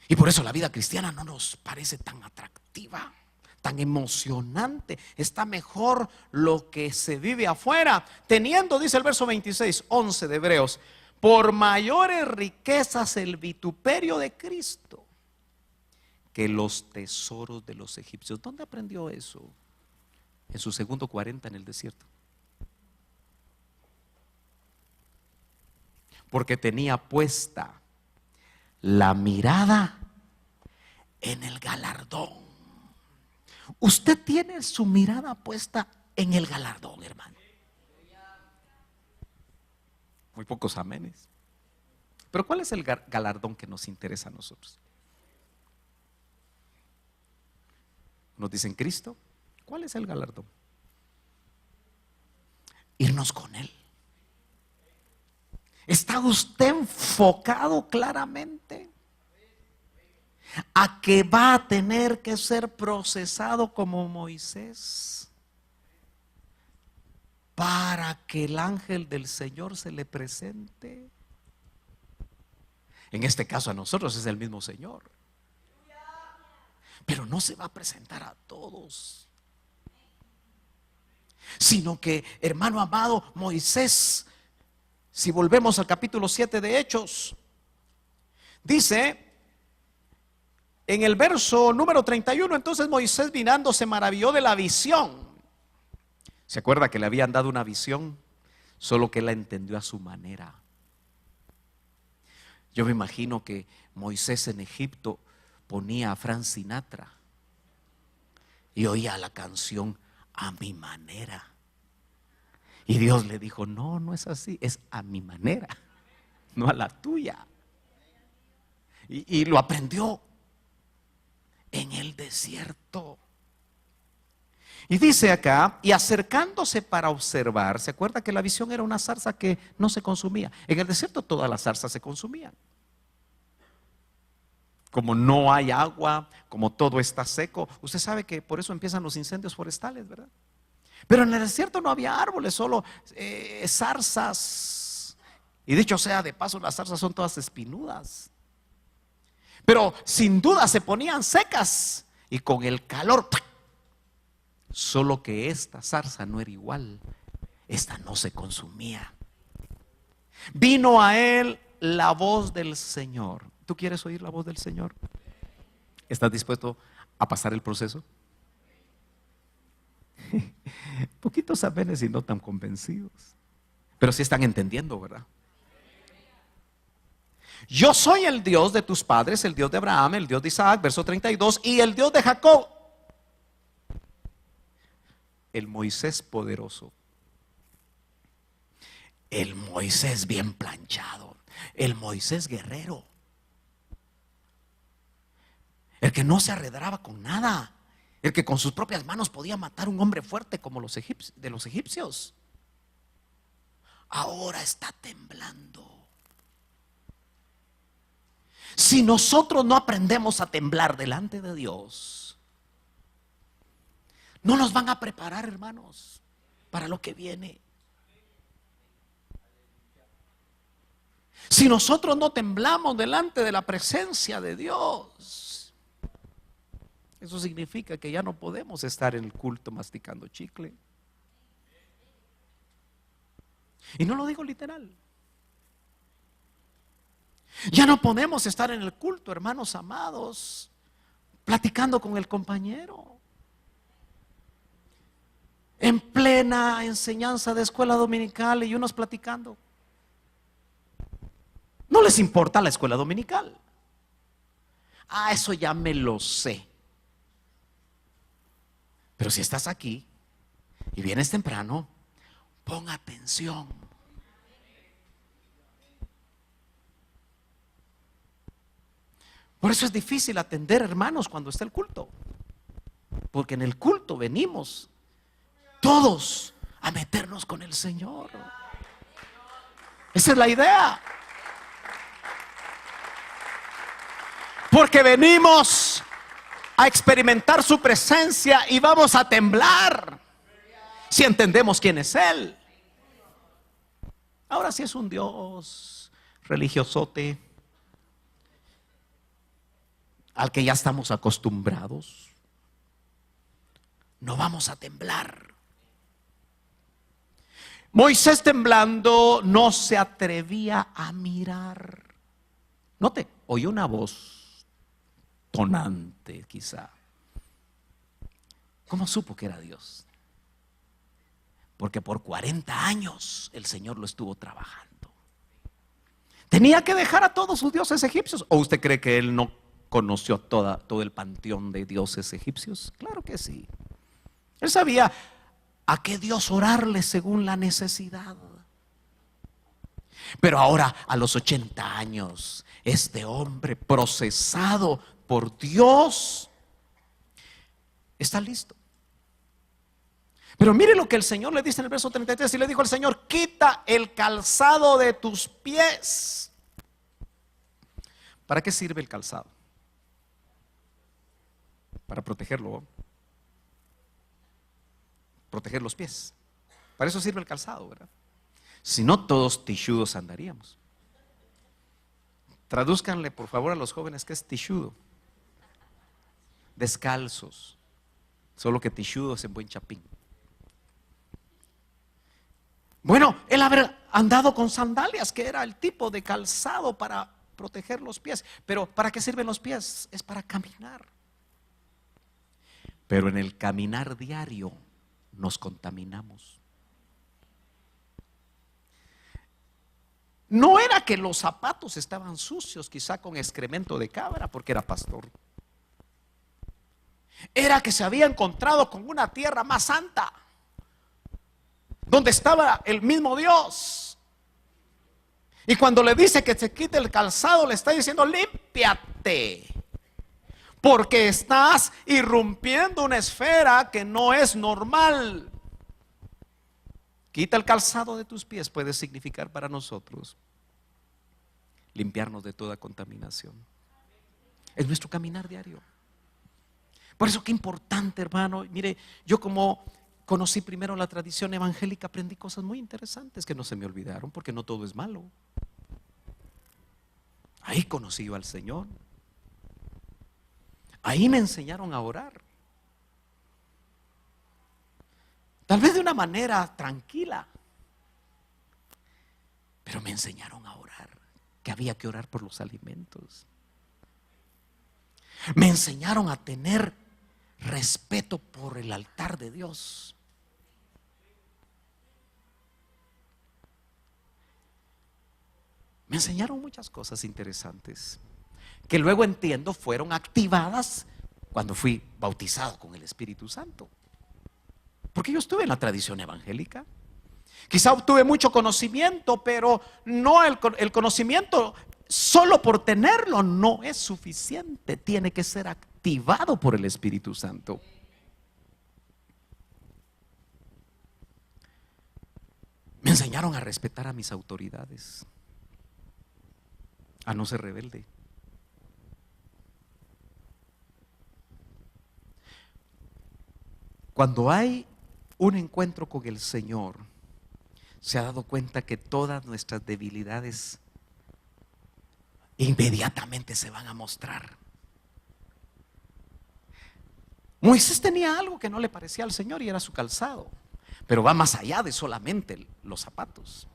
Y por eso la vida cristiana no nos parece tan atractiva, tan emocionante. Está mejor lo que se vive afuera, teniendo, dice el verso 26, 11 de Hebreos, por mayores riquezas el vituperio de Cristo que los tesoros de los egipcios. ¿Dónde aprendió eso? En su segundo 40 en el desierto. Porque tenía puesta la mirada en el galardón. Usted tiene su mirada puesta en el galardón, hermano. Muy pocos amenes. Pero ¿cuál es el galardón que nos interesa a nosotros? Nos dicen Cristo. ¿Cuál es el galardón? Irnos con Él. ¿Está usted enfocado claramente a que va a tener que ser procesado como Moisés para que el ángel del Señor se le presente? En este caso a nosotros es el mismo Señor, pero no se va a presentar a todos. sino que, hermano amado, Moisés, si volvemos al capítulo 7 de Hechos, dice en el verso número 31, entonces Moisés mirando se maravilló de la visión. ¿Se acuerda que le habían dado una visión? Solo que él la entendió a su manera. Yo me imagino que Moisés en Egipto ponía a Frank Sinatra y oía la canción a mi manera. Y Dios le dijo, no, no es así, es a mi manera, no a la tuya. Y lo aprendió en el desierto. Y dice acá, y acercándose para observar, ¿se acuerda que la visión era una zarza que no se consumía? En el desierto todas las zarzas se consumían. Como no hay agua, como todo está seco, usted sabe que por eso empiezan los incendios forestales, ¿verdad? Pero en el desierto no había árboles, solo zarzas. Y dicho sea de paso, las zarzas son todas espinudas. Pero sin duda se ponían secas y con el calor, solo que esta zarza no era igual. Esta no se consumía. Vino a él la voz del Señor. ¿Tú quieres oír la voz del Señor? ¿Estás dispuesto a pasar el proceso? Poquitos amenes y no tan convencidos, pero sí están entendiendo, ¿verdad? Yo soy el Dios de tus padres, el Dios de Abraham, el Dios de Isaac, verso 32, y el Dios de Jacob. El Moisés poderoso, el Moisés bien planchado, el Moisés guerrero, el que no se arredraba con nada, el que con sus propias manos podía matar a un hombre fuerte como los egipcios. Ahora está temblando. Si nosotros no aprendemos a temblar delante de Dios, no nos van a preparar, hermanos, para lo que viene. Si nosotros no temblamos delante de la presencia de Dios, eso significa que ya no podemos estar en el culto masticando chicle. Y no lo digo literal. Ya no podemos estar en el culto, hermanos amados, platicando con el compañero, en plena enseñanza de escuela dominical y unos platicando. No les importa la escuela dominical. Ah, eso ya me lo sé. Pero si estás aquí y vienes temprano, pon atención. Por eso es difícil atender, hermanos, cuando está el culto. Porque en el culto venimos todos a meternos con el Señor. Esa es la idea. Porque venimos a experimentar su presencia y vamos a temblar si entendemos quién es Él. Ahora, si es un Dios religiosote al que ya estamos acostumbrados, no vamos a temblar. Moisés temblando no se atrevía a mirar. Note, oyó una voz tonante quizá. ¿Cómo supo que era Dios? Porque por 40 años el Señor lo estuvo trabajando. ¿Tenía que dejar a todos sus dioses egipcios? ¿O usted cree que él no conoció todo el panteón de dioses egipcios? Claro que sí. Él sabía a qué Dios orarle según la necesidad. Pero ahora, a los 80 años, este hombre procesado por Dios está listo. Pero mire lo que el Señor le dice en el verso 33. Y le dijo el Señor: quita el calzado de tus pies. ¿Para qué sirve el calzado? Para protegerlo, proteger los pies. Para eso sirve el calzado, ¿verdad? Si no, todos tichudos andaríamos. Tradúzcanle por favor a los jóvenes qué es tichudo. Descalzos. Solo que tichudo es en buen chapín. Bueno, él haber andado con sandalias, que era el tipo de calzado para proteger los pies. Pero ¿para qué sirven los pies? Es para caminar. Pero en el caminar diario nos contaminamos. No era que los zapatos estaban sucios, quizá con excremento de cabra, porque era pastor. Era que se había encontrado con una tierra más santa, donde estaba el mismo Dios. Y cuando le dice que se quite el calzado, le está diciendo: límpiate, porque estás irrumpiendo una esfera que no es normal. Quita el calzado de tus pies puede significar para nosotros limpiarnos de toda contaminación. Es nuestro caminar diario. Por eso qué importante, hermano. Mire, yo como conocí primero la tradición evangélica, aprendí cosas muy interesantes que no se me olvidaron, porque no todo es malo. Ahí conocí yo al Señor. Ahí me enseñaron a orar. Tal vez de una manera tranquila, pero me enseñaron a orar, que había que orar por los alimentos. Me enseñaron a tener respeto por el altar de Dios. Me enseñaron muchas cosas interesantes que luego entiendo fueron activadas cuando fui bautizado con el Espíritu Santo. Porque yo estuve en la tradición evangélica. Quizá obtuve mucho conocimiento, pero no el conocimiento solo por tenerlo no es suficiente. Tiene que ser activado por el Espíritu Santo. Me enseñaron a respetar a mis autoridades, a no ser rebelde. Cuando hay un encuentro con el Señor, se ha dado cuenta que todas nuestras debilidades inmediatamente se van a mostrar. Moisés tenía algo que no le parecía al Señor y era su calzado, pero va más allá de solamente los zapatos.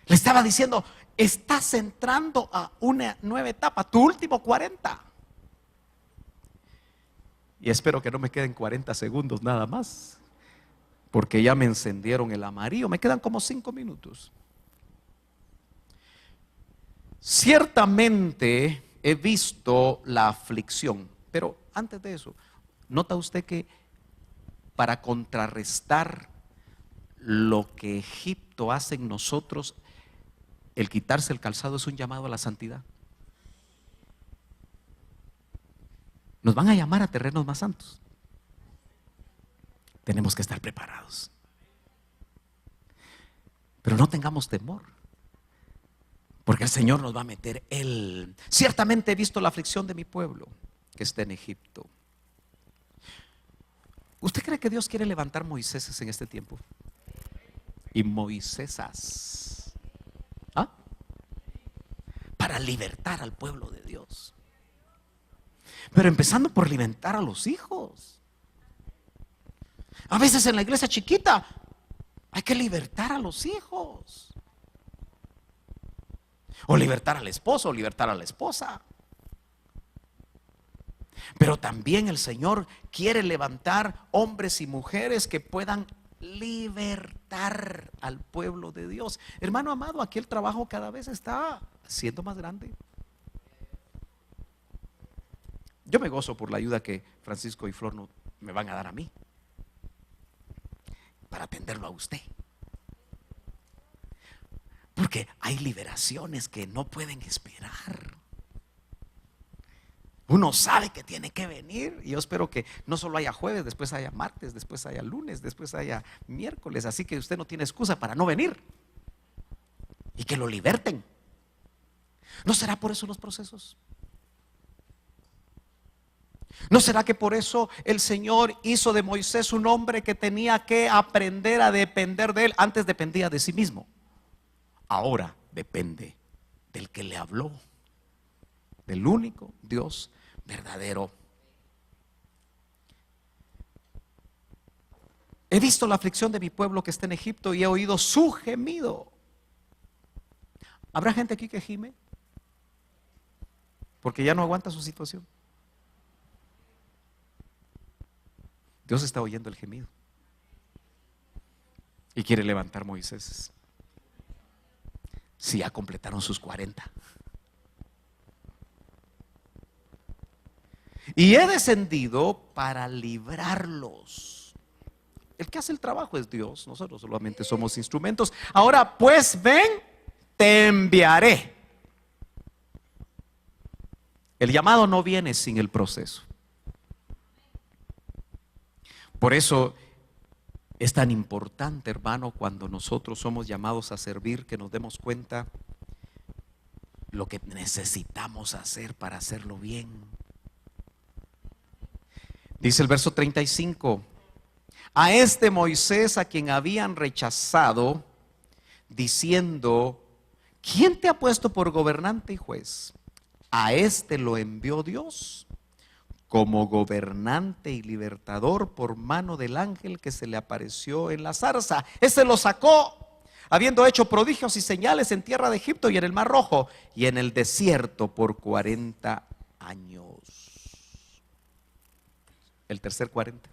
Le estaba diciendo: estás entrando a una nueva etapa, tu último 40. Y espero que no me queden 40 segundos nada más, porque ya me encendieron el amarillo. Me quedan como 5 minutos. Ciertamente he visto la aflicción, pero antes de eso, ¿nota usted que para contrarrestar lo que Egipto hace en nosotros, el quitarse el calzado es un llamado a la santidad? Nos van a llamar a terrenos más santos. Tenemos que estar preparados. Pero no tengamos temor, porque el Señor nos va a meter Él. Ciertamente he visto la aflicción de mi pueblo que está en Egipto. ¿Usted cree que Dios quiere levantar Moiséses en este tiempo? Y Moisésas, ¿ah?, para libertar al pueblo de Dios. Pero empezando por alimentar a los hijos. A veces en la iglesia chiquita hay que libertar a los hijos, o libertar al esposo, o libertar a la esposa. Pero también el Señor quiere levantar hombres y mujeres que puedan libertar al pueblo de Dios. Hermano amado, aquí el trabajo cada vez está siendo más grande. Yo me gozo por la ayuda que Francisco y Flor me van a dar a mí para atenderlo a usted, porque hay liberaciones que no pueden esperar. Uno sabe que tiene que venir, y yo espero que no solo haya jueves, después haya martes, después haya lunes, después haya miércoles. Así que usted no tiene excusa para no venir, y que lo liberten. ¿No será por eso los procesos? ¿No será que por eso el Señor hizo de Moisés un hombre que tenía que aprender a depender de él? Antes dependía de sí mismo, ahora depende del que le habló, del único Dios verdadero. He visto la aflicción de mi pueblo que está en Egipto y he oído su gemido. ¿Habrá gente aquí que gime? Porque ya no aguanta su situación. Dios está oyendo el gemido y quiere levantar Moisés. Si ya completaron sus 40. Y he descendido para librarlos. El que hace el trabajo es Dios, nosotros solamente somos instrumentos. Ahora pues ven, te enviaré. El llamado no viene sin el proceso. Por eso es tan importante, hermano, cuando nosotros somos llamados a servir, que nos demos cuenta lo que necesitamos hacer para hacerlo bien. Dice el verso 35, a este Moisés a quien habían rechazado, diciendo, ¿quién te ha puesto por gobernante y juez? A este lo envió Dios como gobernante y libertador por mano del ángel que se le apareció en la zarza. Este lo sacó, habiendo hecho prodigios y señales en tierra de Egipto y en el Mar Rojo y en el desierto por 40 años. El tercer 40.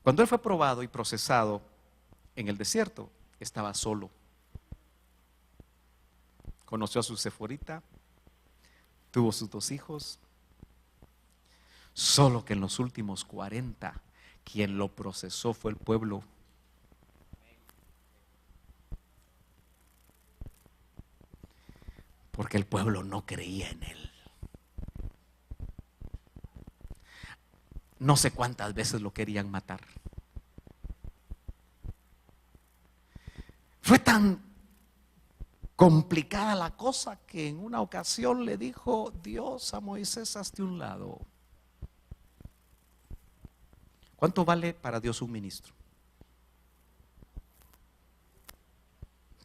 Cuando él fue probado y procesado en el desierto, estaba solo. Conoció a su Seforita, tuvo sus 2 hijos. Solo que en los últimos 40, quien lo procesó fue el pueblo. Porque el pueblo no creía en él. No sé cuántas veces lo querían matar. Fue tan complicada la cosa que en una ocasión le dijo Dios a Moisés, hazte un lado. ¿Cuánto vale para Dios un ministro?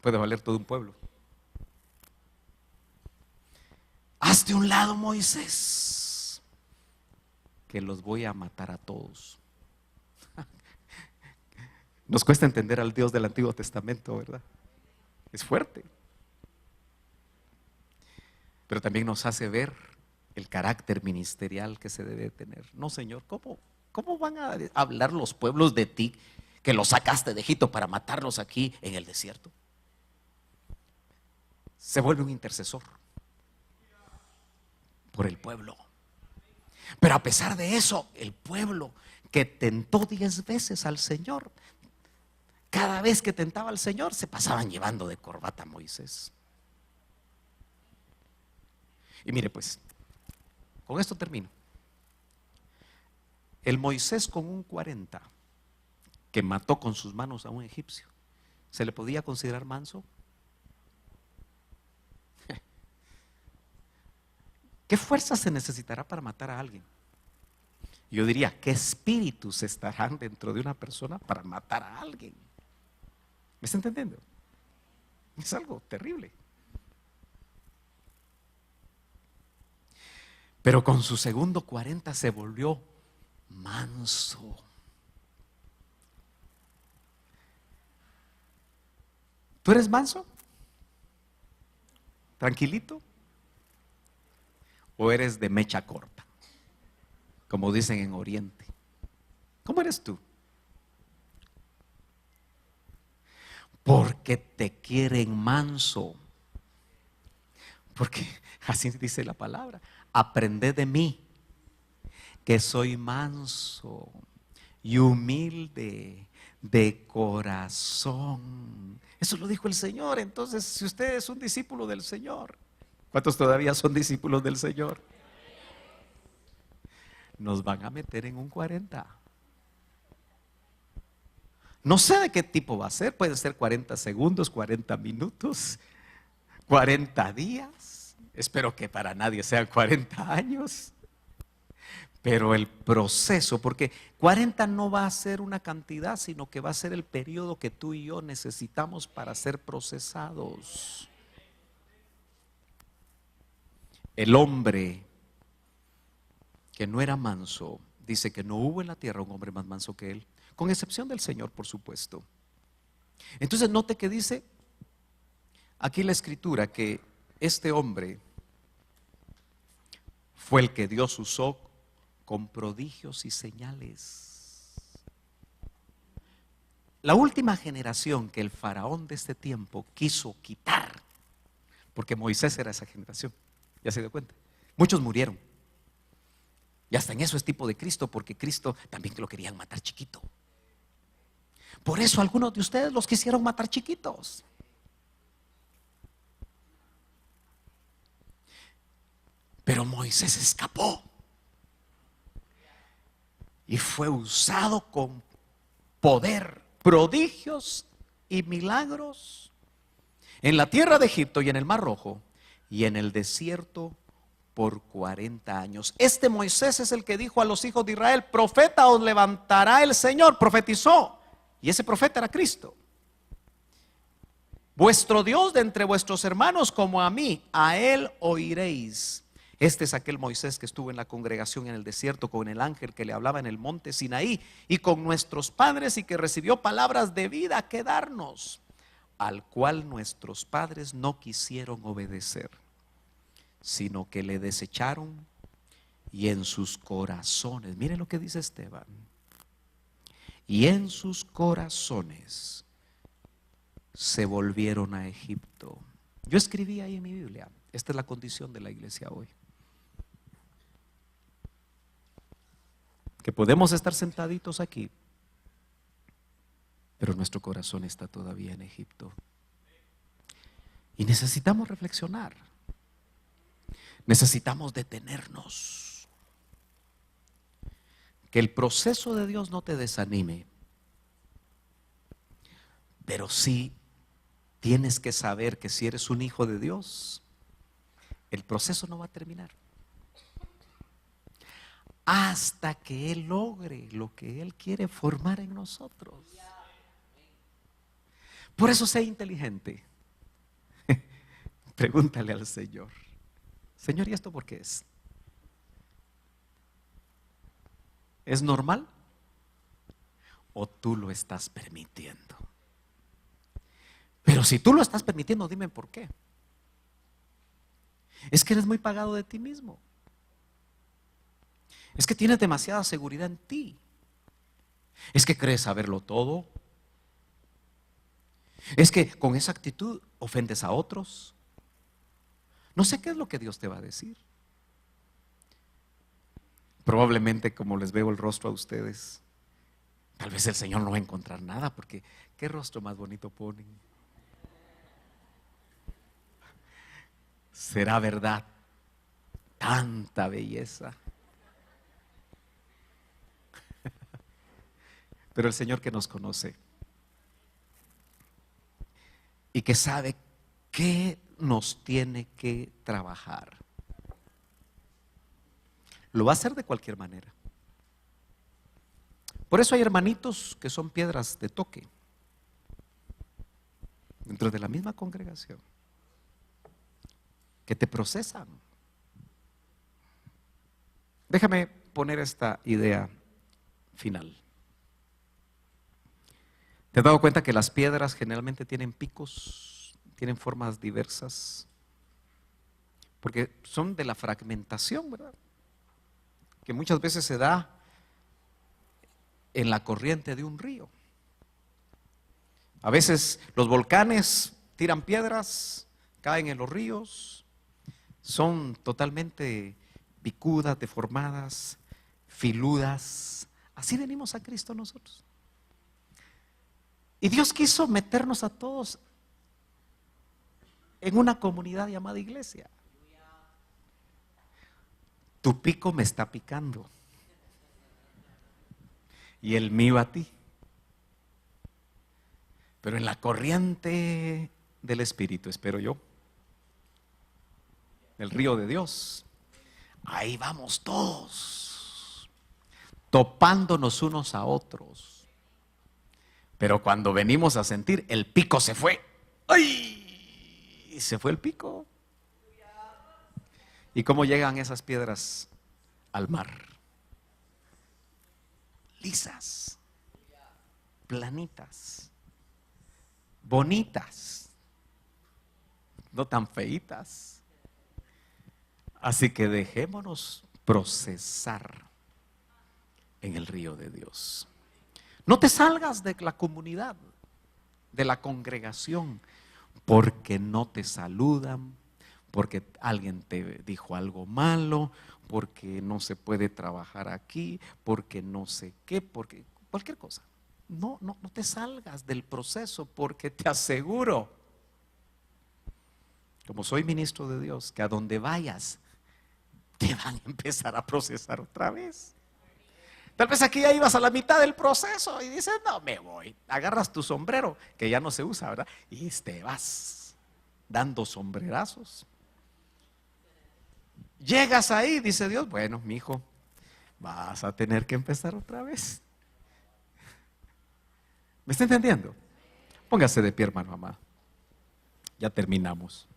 Puede valer todo un pueblo. Hazte un lado, Moisés, que los voy a matar a todos. Nos cuesta entender al Dios del Antiguo Testamento, ¿verdad? Es fuerte. Pero también nos hace ver el carácter ministerial que se debe tener. No, Señor, ¿cómo van a hablar los pueblos de ti que los sacaste de Egipto para matarlos aquí en el desierto? Se vuelve un intercesor por el pueblo. Pero a pesar de eso, el pueblo que tentó 10 veces al Señor, cada vez que tentaba al Señor, se pasaban llevando de corbata a Moisés. Y mire pues, con esto termino. El Moisés con un 40 que mató con sus manos a un egipcio, ¿se le podía considerar manso? ¿Qué fuerza se necesitará para matar a alguien? Yo diría, ¿qué espíritus estarán dentro de una persona para matar a alguien? ¿Me está entendiendo? Es algo terrible. Pero con su segundo 40 se volvió manso. ¿Tú eres manso? ¿Tranquilito? ¿O eres de mecha corta? Como dicen en Oriente. ¿Cómo eres tú? Porque te quieren manso. Porque así dice la palabra. Aprended de mí, que soy manso y humilde de corazón. Eso lo dijo el Señor. Entonces, si usted es un discípulo del Señor, ¿cuántos todavía son discípulos del Señor? Nos van a meter en un 40. No sé de qué tipo va a ser. Puede ser 40 segundos, 40 minutos, 40 días. Espero que para nadie sean 40 años. Pero el proceso, porque 40 no va a ser una cantidad, sino que va a ser el periodo que tú y yo necesitamos para ser procesados. El hombre que no era manso, dice que no hubo en la tierra un hombre más manso que él, con excepción del Señor, por supuesto. Entonces note que dice aquí la escritura que este hombre fue el que Dios usó con prodigios y señales. La última generación que el faraón de este tiempo quiso quitar, porque Moisés era esa generación, ya se dio cuenta, muchos murieron. Y hasta en eso es tipo de Cristo, porque Cristo también lo querían matar chiquito. Por eso algunos de ustedes los quisieron matar chiquitos. Pero Moisés escapó y fue usado con poder, prodigios y milagros en la tierra de Egipto y en el Mar Rojo y en el desierto por 40 años. Este Moisés es el que dijo a los hijos de Israel: profeta os levantará el Señor. Profetizó, y ese profeta era Cristo. Vuestro Dios de entre vuestros hermanos, como a mí, a él oiréis. Este es aquel Moisés que estuvo en la congregación en el desierto con el ángel que le hablaba en el monte Sinaí y con nuestros padres, y que recibió palabras de vida que darnos, al cual nuestros padres no quisieron obedecer, sino que le desecharon, y en sus corazones, mire lo que dice Esteban, y en sus corazones se volvieron a Egipto. Yo escribí ahí en mi Biblia, esta es la condición de la iglesia hoy, que podemos estar sentaditos aquí, pero nuestro corazón está todavía en Egipto. Y necesitamos reflexionar, necesitamos detenernos. Que el proceso de Dios no te desanime, pero sí tienes que saber que si eres un hijo de Dios, el proceso no va a terminar hasta que Él logre lo que Él quiere formar en nosotros. Por eso sé inteligente. Pregúntale al Señor: Señor, ¿y esto por qué es? ¿Es normal? ¿O tú lo estás permitiendo? Pero si tú lo estás permitiendo, dime por qué. Es que eres muy pagado de ti mismo. Es que tienes demasiada seguridad en ti. Es que crees saberlo todo. Es que con esa actitud ofendes a otros. No sé qué es lo que Dios te va a decir. Probablemente, como les veo el rostro a ustedes, tal vez el Señor no va a encontrar nada, porque qué rostro más bonito ponen. ¿Será verdad tanta belleza? Pero el Señor, que nos conoce y que sabe qué nos tiene que trabajar, lo va a hacer de cualquier manera. Por eso hay hermanitos que son piedras de toque dentro de la misma congregación, que te procesan. Déjame poner esta idea final. ¿Te has dado cuenta que las piedras generalmente tienen picos, tienen formas diversas? Porque son de la fragmentación, ¿verdad? Que muchas veces se da en la corriente de un río. A veces los volcanes tiran piedras, caen en los ríos, son totalmente picudas, deformadas, filudas. Así venimos a Cristo nosotros. Y Dios quiso meternos a todos en una comunidad llamada iglesia. Tu pico me está picando y el mío a ti. Pero en la corriente del Espíritu, espero yo, el río de Dios, ahí vamos todos, topándonos unos a otros. Pero cuando venimos a sentir, el pico se fue. ¡Ay! Se fue el pico. ¿Y cómo llegan esas piedras al mar. Lisas, planitas, bonitas, no tan feitas. Así que dejémonos procesar en el río de Dios. No te salgas de la comunidad, de la congregación, porque no te saludan, porque alguien te dijo algo malo, porque no se puede trabajar aquí, porque no sé qué, porque cualquier cosa. No te salgas del proceso, porque te aseguro, como soy ministro de Dios, que a donde vayas te van a empezar a procesar otra vez. Tal vez aquí ya ibas a la mitad del proceso y dices, no, me voy. Agarras tu sombrero, que ya no se usa, ¿verdad? Y te vas dando sombrerazos. Llegas ahí, dice Dios, bueno, mi hijo, vas a tener que empezar otra vez. ¿Me está entendiendo? Póngase de pie, hermano amado. Ya terminamos.